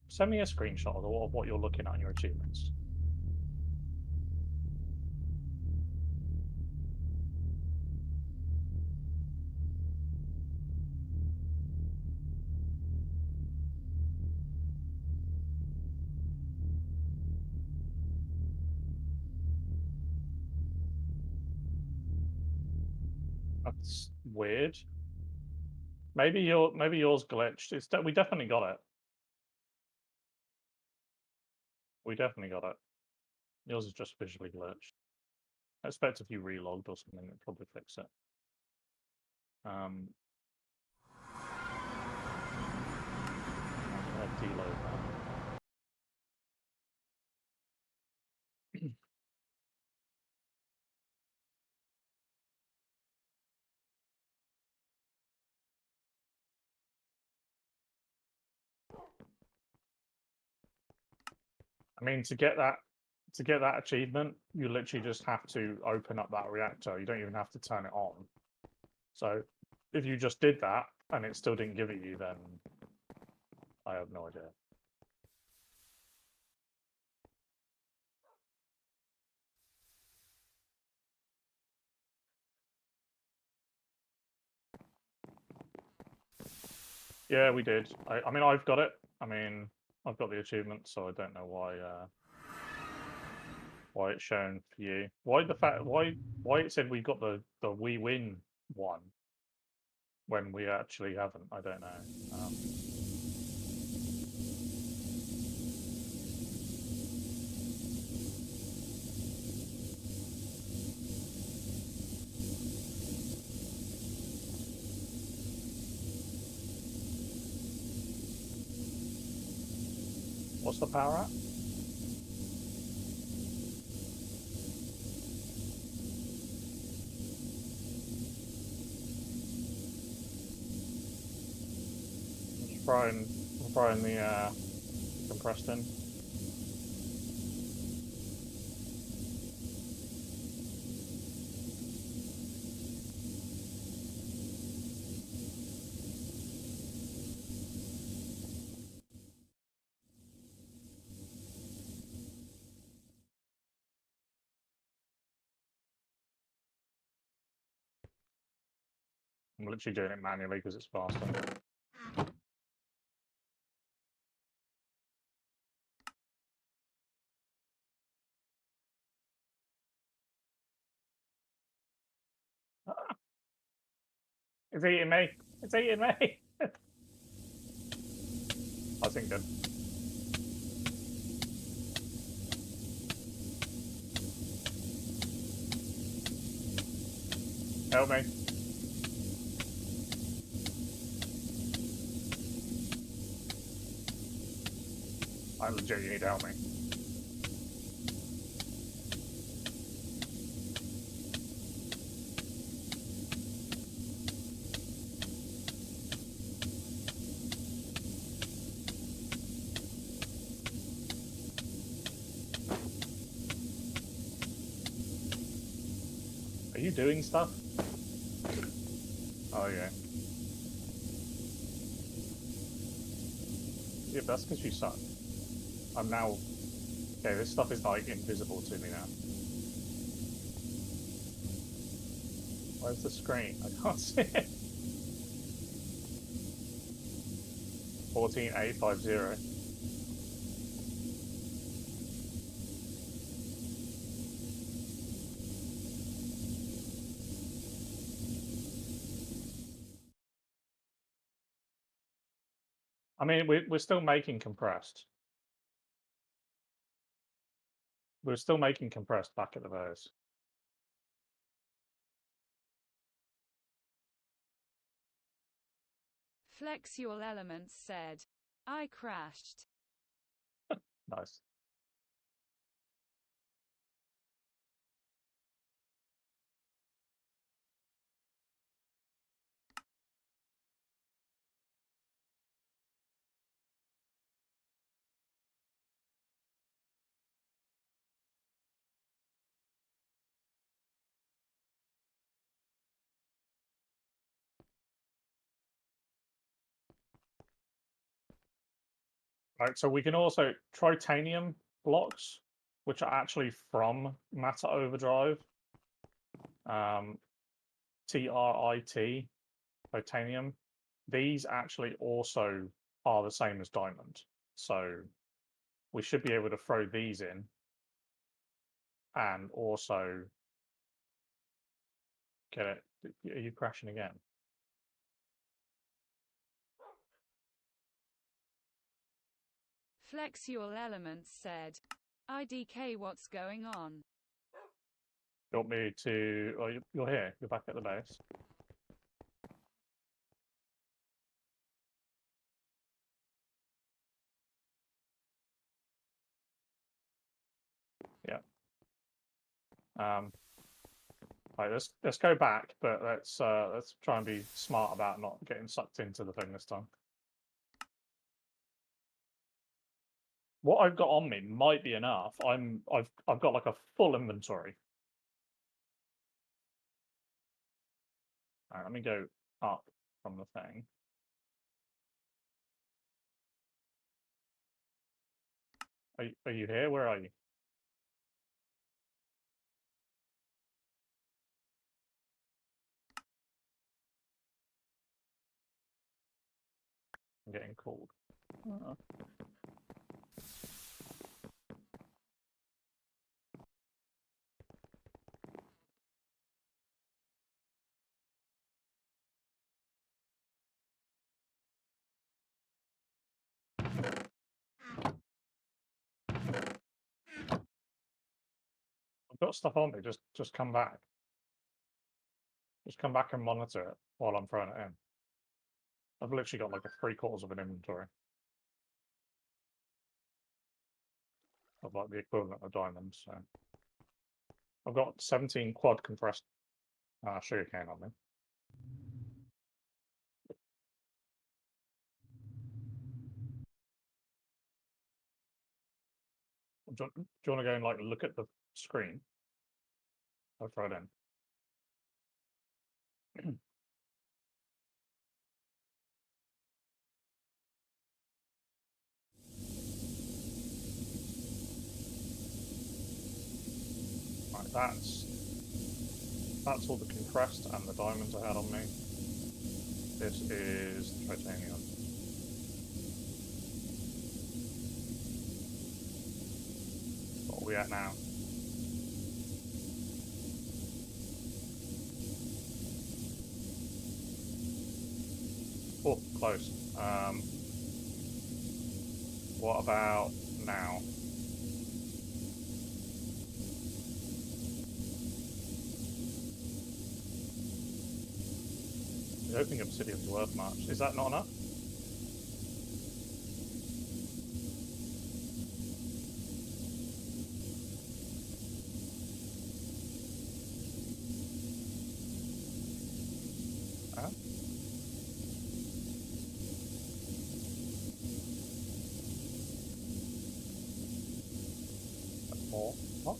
send me a screenshot of what you're looking at in your achievements. That's weird. Maybe yours glitched. We definitely got it. We definitely got it. Yours is just visually glitched. I expect if you relogged or something, it'd probably fix it. Deload that. I mean, to get that achievement, you literally just have to open up that reactor. You don't even have to turn it on. So if you just did that and it still didn't give it you, then I have no idea. Yeah, we did. I mean, I've got it. I mean, I've got the achievement, so I don't know why it's shown for you. Why it said we got the we win one when we actually haven't. I don't know. What's the power at? I'm trying the compressed in. I'm literally doing it manually because it's faster. It's eating me. It's eating me. I think good. Help me. I legit, you need to help me. Are you doing stuff? Oh yeah. Yeah, that's because you suck. I'm now... Okay, this stuff is like invisible to me now. Where's the screen? I can't see it. 14A50. I mean, we're still making compressed. We're still making compressed back at the base. Flex Your Elements said, I crashed. Nice. Right, so we can also titanium blocks, which are actually from Matter Overdrive. TRIT, titanium. These actually also are the same as diamond. So we should be able to throw these in and also get it. Are you crashing again? Flexual Elements said. IDK, what's going on? You want me to... Oh, you're here. You're back at the base. Yeah. Right, let's go back, but let's try and be smart about not getting sucked into the thing this time. What I've got on me might be enough. I've got like a full inventory. All right, let me go up from the thing. Are you here? Where are you? I'm getting called. I've got stuff on me. Just come back. Just come back and monitor it while I'm throwing it in. I've literally got like a 3/4 of an inventory of like the equivalent of diamonds. So I've got 17 quad compressed sugarcane on me. Do you want to go and like look at the screen? I'll throw it in. Right, that's all the compressed and the diamonds I had on me. This is titanium. What are we at now? Oh, close. What about now? I don't think obsidian's worth much. Is that not enough? Huh? That's more. What?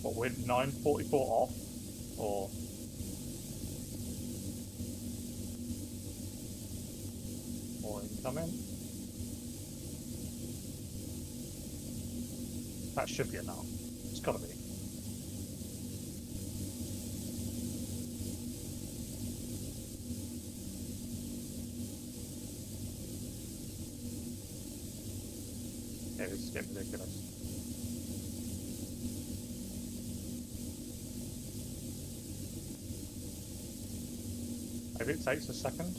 What, we're 944 off? Or... More incoming? That should be enough. It's gotta be. Yeah, this is getting ridiculous. Maybe it takes a second.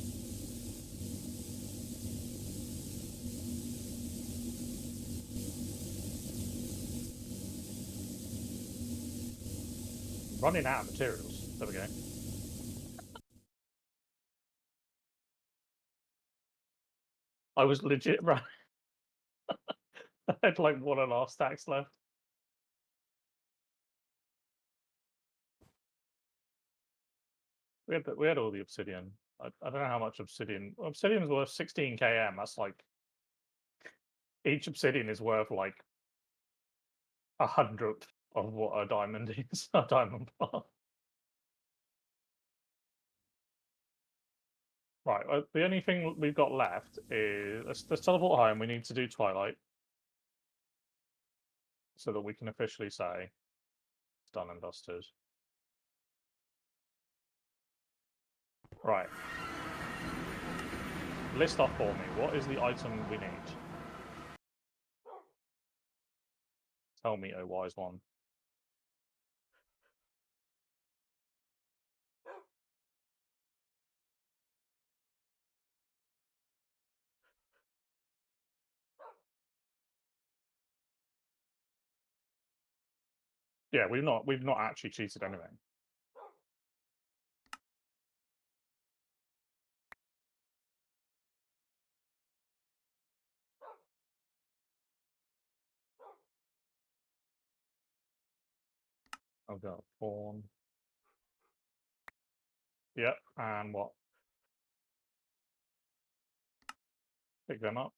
Running out of materials. There we go. I was legit running. I had like 1.5 stacks left. We had all the obsidian. I don't know how much obsidian. Obsidian's worth 16 km. That's like each obsidian is worth like 100th of what a diamond is. A diamond bar. Right. The only thing we've got left is let's teleport home. We need to do Twilight so that we can officially say it's done and dusted. Right. List off for me. What is the item we need? Tell me, oh wise one. Yeah, we've not actually cheated anything. I've got pawn. Yep, and what? Pick them up.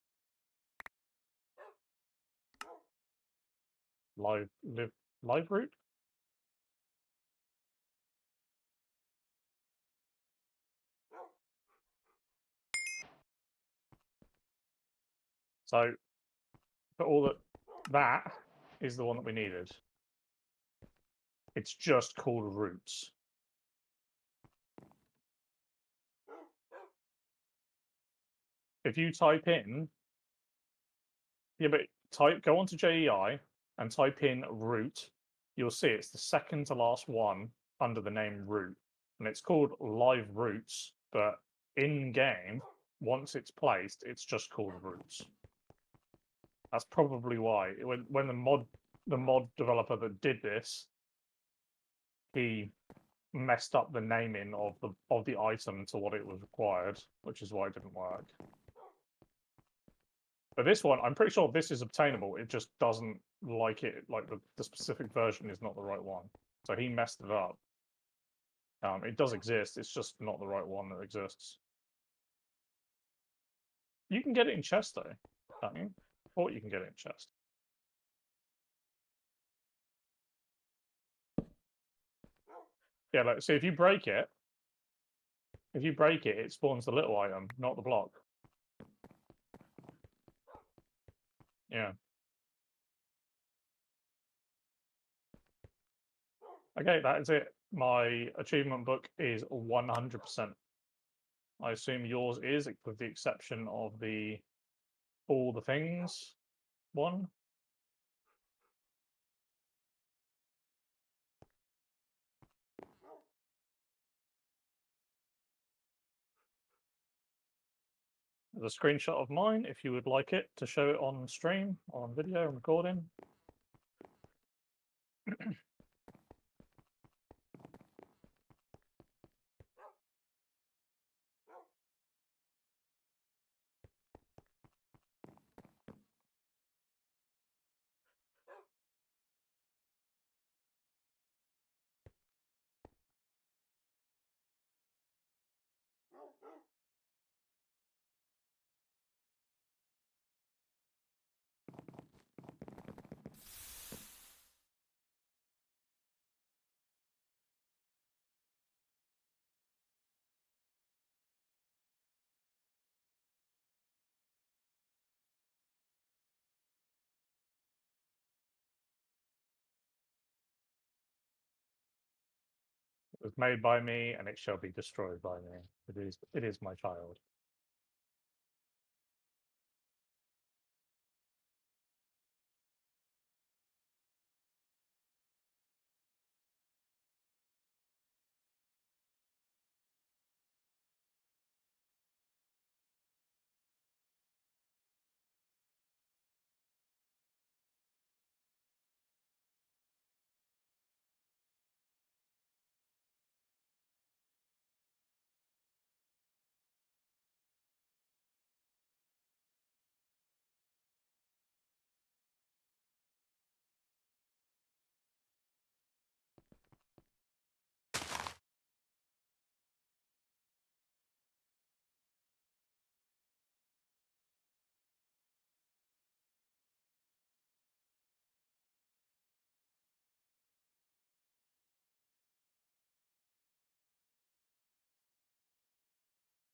Live route? So, but all that is the one that we needed. It's just called roots. If you type in, yeah, but go onto JEI and type in root, you'll see it's the second to last one under the name root, and it's called live roots. But in game, once it's placed, it's just called roots. That's probably why when the mod developer that did this, he messed up the naming of the item to what it was required, which is why it didn't work. But this one, I'm pretty sure this is obtainable. It just doesn't like it. Like the specific version is not the right one. So he messed it up. It does exist. It's just not the right one that exists. You can get it in chest though, can't you? Or you can get it in chest. Yeah, like so if you break it, it spawns the little item, not the block. Yeah. Okay, that is it. My achievement book is 100%. I assume yours is, with the exception of the all the things one. There's a screenshot of mine if you would like it to show it on stream, on video and recording. It was made by me and it shall be destroyed by me. It is my child.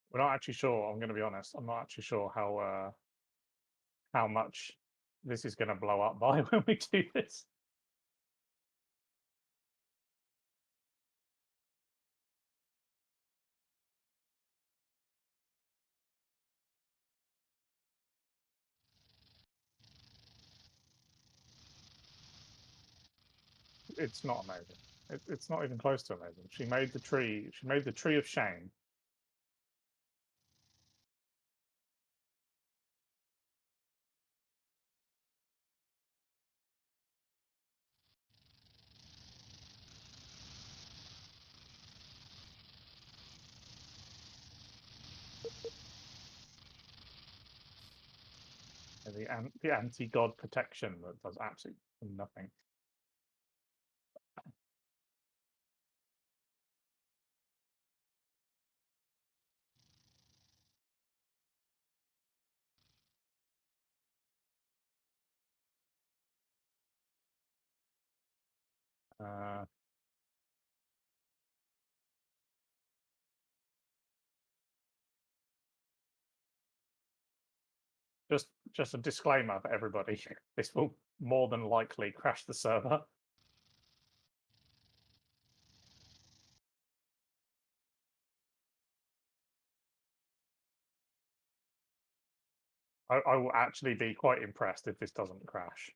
We're not actually sure, I'm gonna be honest. I'm not actually sure how much this is gonna blow up by when we do this. It's not amazing. It's not even close to amazing. She made the tree. She made the tree of shame. The anti-god protection that does absolutely nothing. Just a disclaimer for everybody: this will more than likely crash the server. I will actually be quite impressed if this doesn't crash.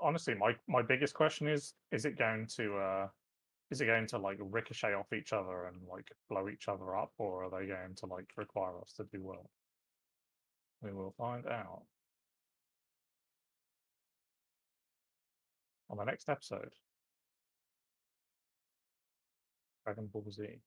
Honestly, my biggest question is it going to like ricochet off each other and like blow each other up, or are they going to like require us to do work? We will find out on the next episode. Dragon Ball Z.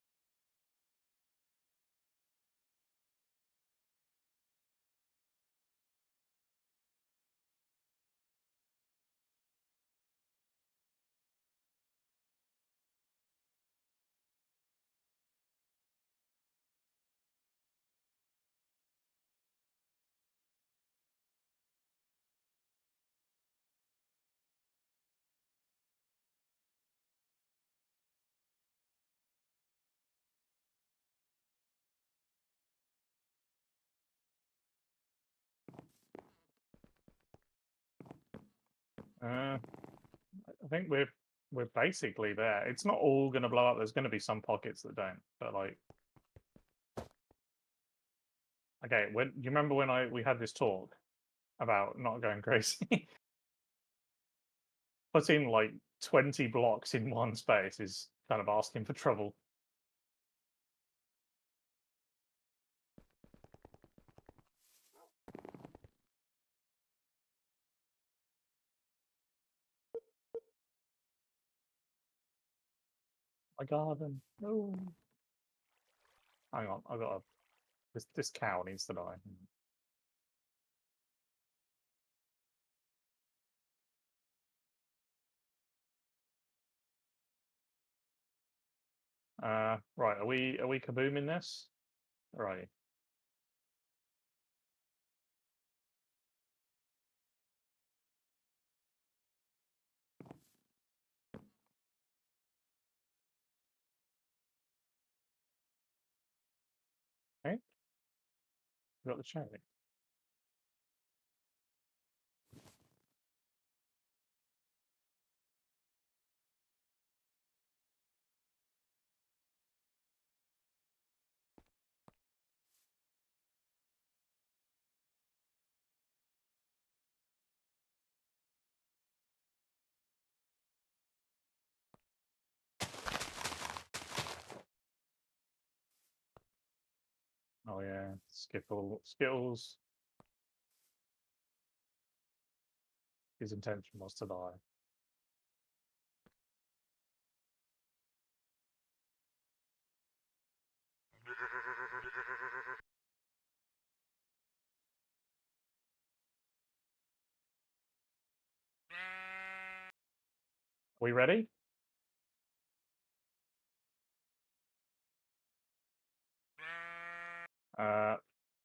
I think we're basically there. It's not all going to blow up. There's going to be some pockets that don't, but like, okay, you remember when we had this talk about not going crazy? Putting like 20 blocks in one space is kind of asking for trouble. My garden. No. Hang on, I got this cow needs to die. Right, are we kabooming this? Right. Okay. We got the cherry. Oh yeah, Skittles. His intention was to die. We ready?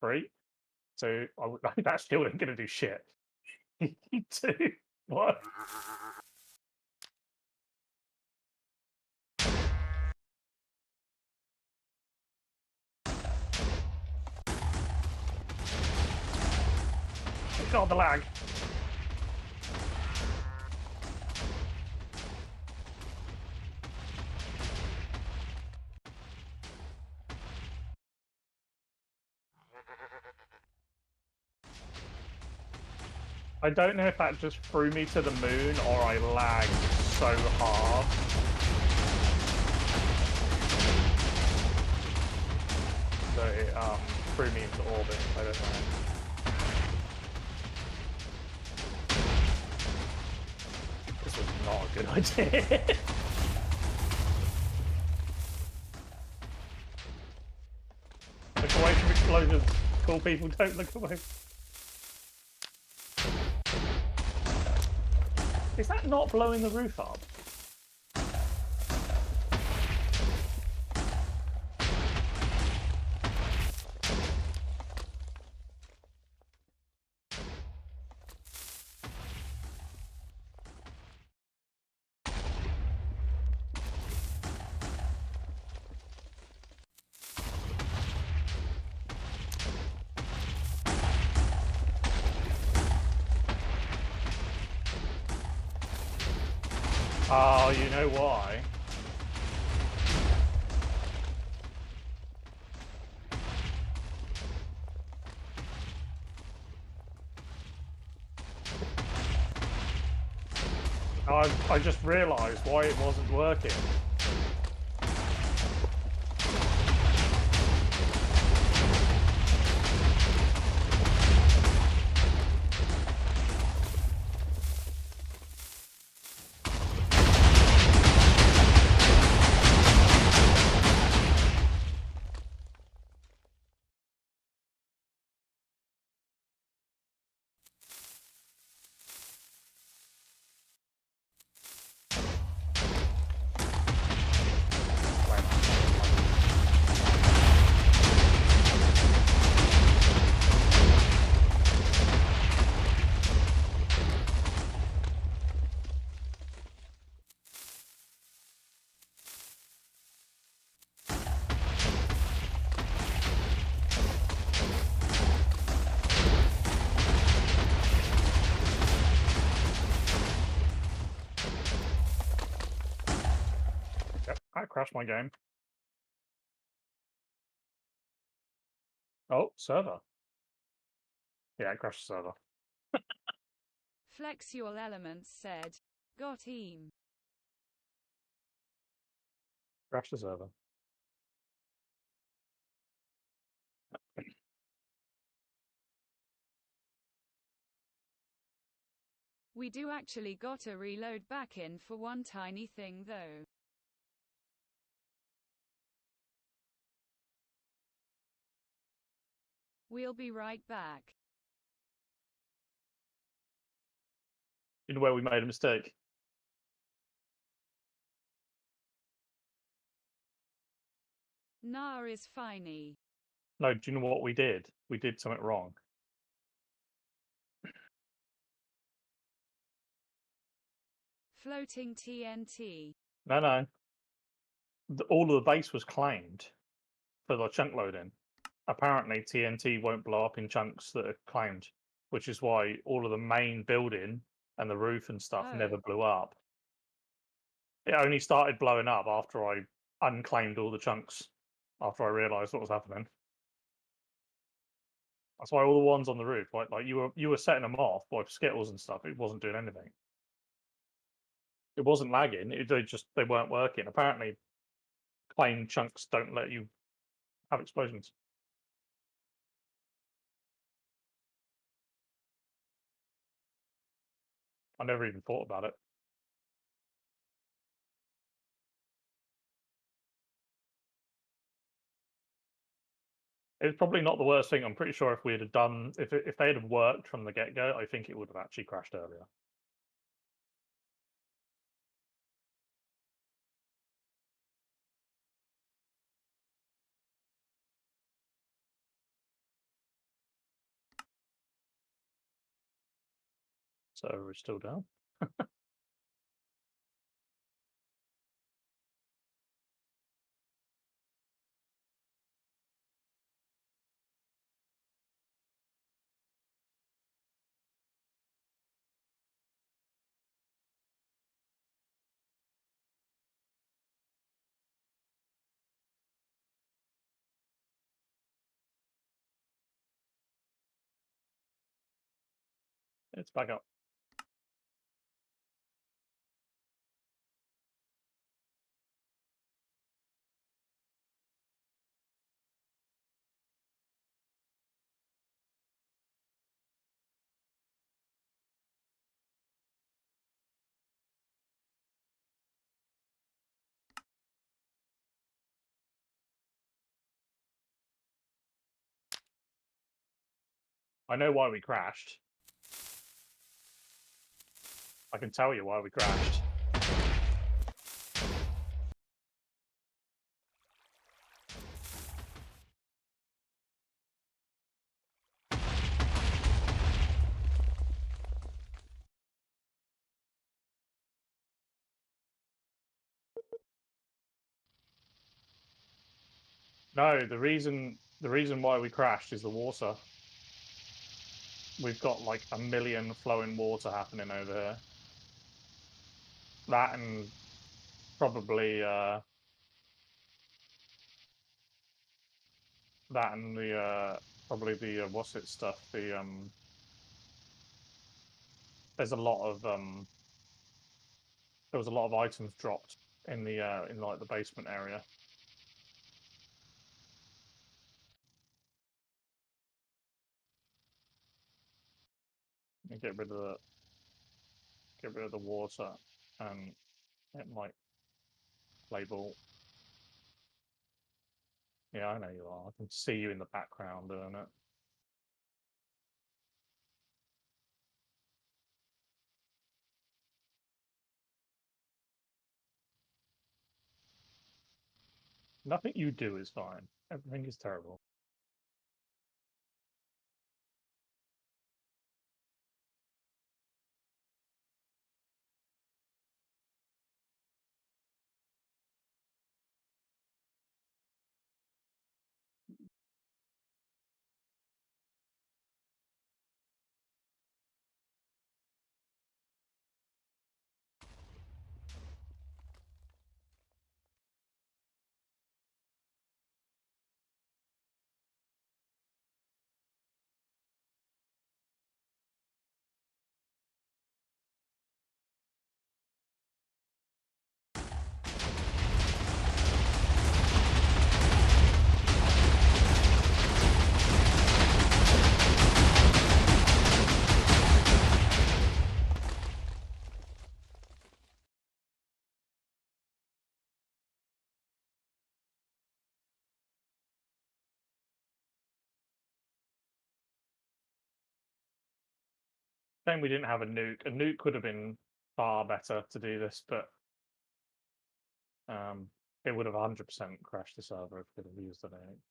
3, 2. That still ain't gonna do shit. 2, 1. God, the lag. I don't know if that just threw me to the moon or I lagged so hard. that it threw me into orbit. I don't know. This was not a good idea. Look away from explosions. Cool people, don't look away. Is that not blowing the roof up? Oh, you know why? I just realised why it wasn't working. Yep, I crashed my game. Oh, server. Yeah, I crashed the server. Flex your elements said. Got him. Crashed the server. We do actually gotta reload back in for one tiny thing though. We'll be right back. You know where we made a mistake? Nah is finey. No, do you know what we did? We did something wrong. Floating TNT. No. All of the base was claimed for the chunk loading. Apparently, TNT won't blow up in chunks that are claimed, which is why all of the main building and the roof and stuff never blew up. It only started blowing up after I unclaimed all the chunks, after I realised what was happening. That's why all the ones on the roof, like you were setting them off by skittles and stuff. It wasn't doing anything. It wasn't lagging. They weren't working. Apparently, claimed chunks don't let you have explosions. I never even thought about it. It's probably not the worst thing. I'm pretty sure if we had done, if they had worked from the get go, I think it would have actually crashed earlier. So we're still down. It's back up. I know why we crashed. I can tell you why we crashed. No, the reason why we crashed is the water. We've got like a million flowing water happening over here. That and probably that and the probably the what's it stuff. There's a lot of there was a lot of items dropped in the in like the basement area. And get rid of the water, and it might play ball. Yeah, I know you are. I can see you in the background doing it. Nothing you do is fine. Everything is terrible. Shame we didn't have a nuke. A nuke would have been far better to do this, but um, it would have 100% crashed the server if we could have used a nuke.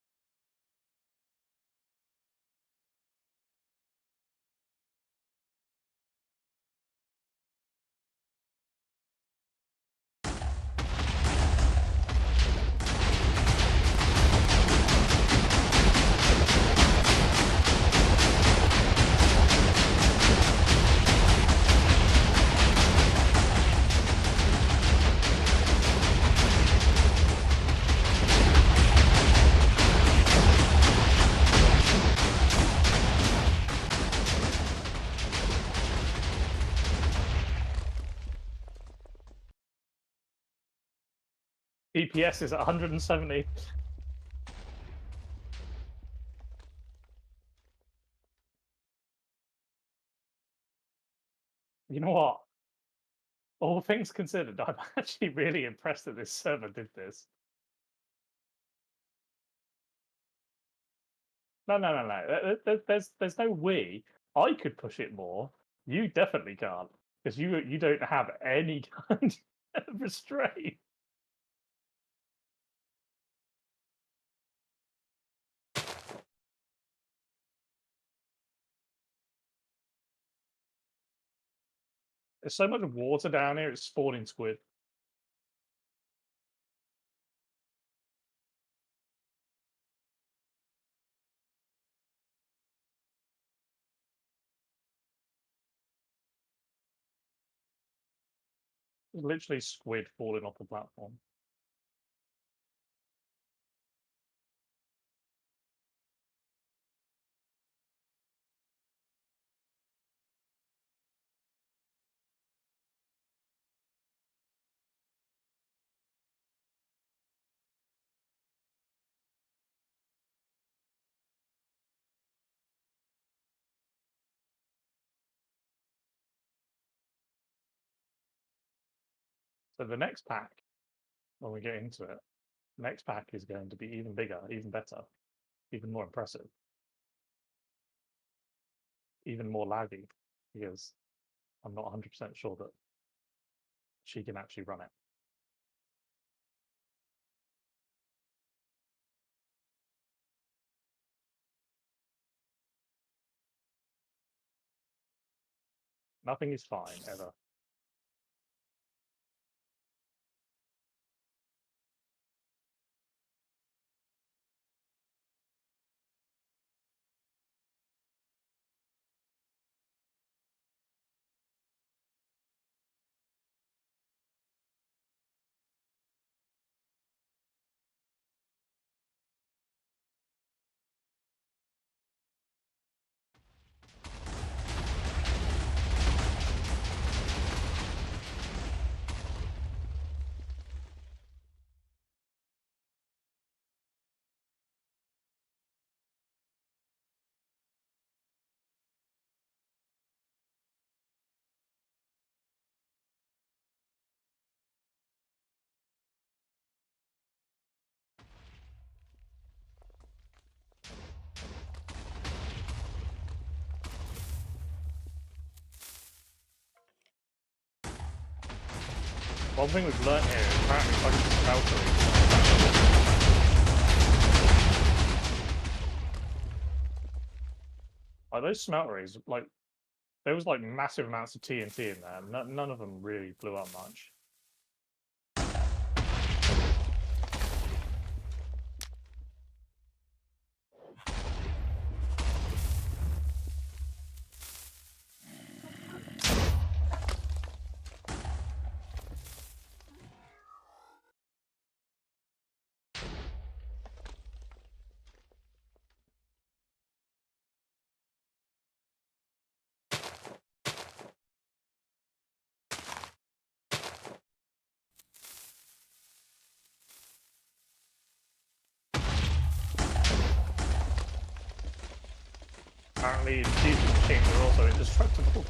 DPS is at 170. You know what? All things considered, I'm actually really impressed that this server did this. No, no, no, no. There's no we. I could push it more. You definitely can't because you don't have any kind of restraint. There's so much water down here; it's spawning squid. There's literally squid falling off the platform. So the next pack, when we get into it, the next pack is going to be even bigger, even better, even more impressive. even more laggy because I'm not 100% sure that she can actually run it. Nothing is fine ever. One thing we've learned here is apparently fucking smeltery. Like those smelteries, like there was like massive amounts of TNT in there. None of them really blew up much. Apparently, these machines are also indestructible.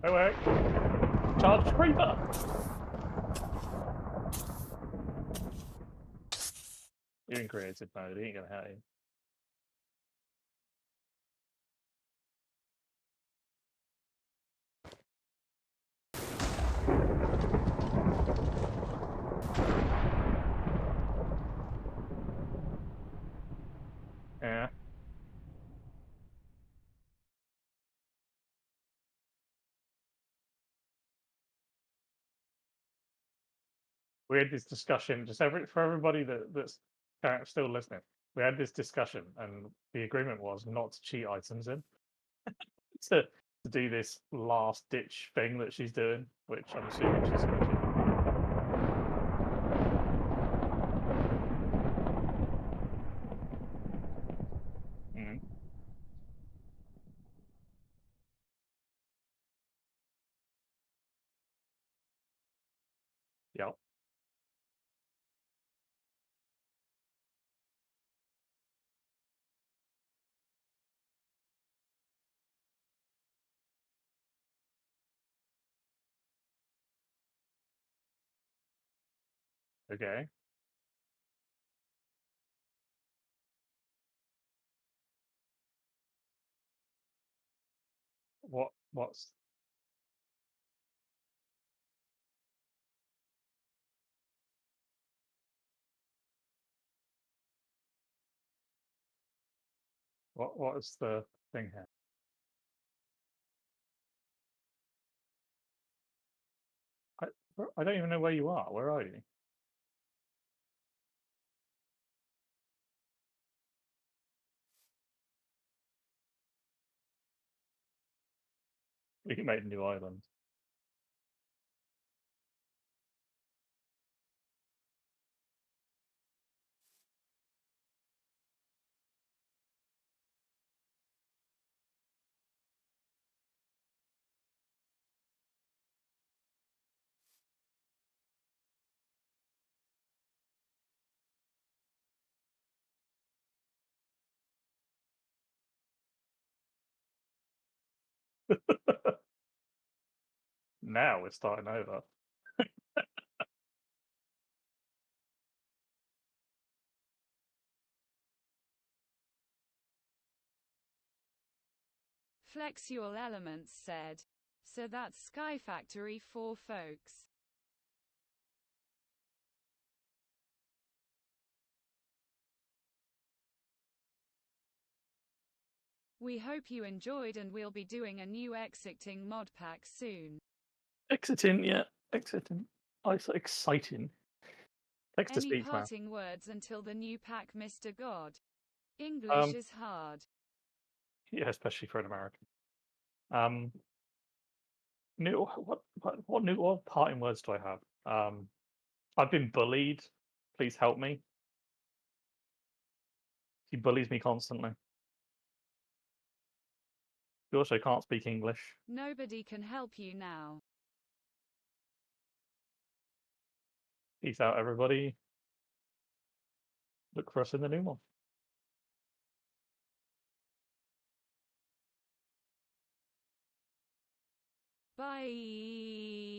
Oh wait, charge creeper. You're in creative mode. He ain't gonna hurt you. Yeah. We had this discussion just for everybody that's still listening. We had this discussion, and the agreement was not to cheat items in to do this last ditch thing that she's doing, which I'm assuming she's going to do. Mm. Yep. Okay. What's what is the thing here? I I don't even know where you are. Where are you? We made a new island. Now we're starting over. Flexual Elements said. So that's Sky Factory 4, folks. We hope you enjoyed, and we'll be doing a new exiting mod pack soon. Exiting, yeah, exiting. Oh, it's exciting. Text to Any speech, man. parting words until the new pack, Mr. God? English is hard. Yeah, especially for an American. What parting words do I have? I've been bullied. Please help me. He bullies me constantly. He also can't speak English. Nobody can help you now. Peace out, everybody. Look for us in the new one. Bye.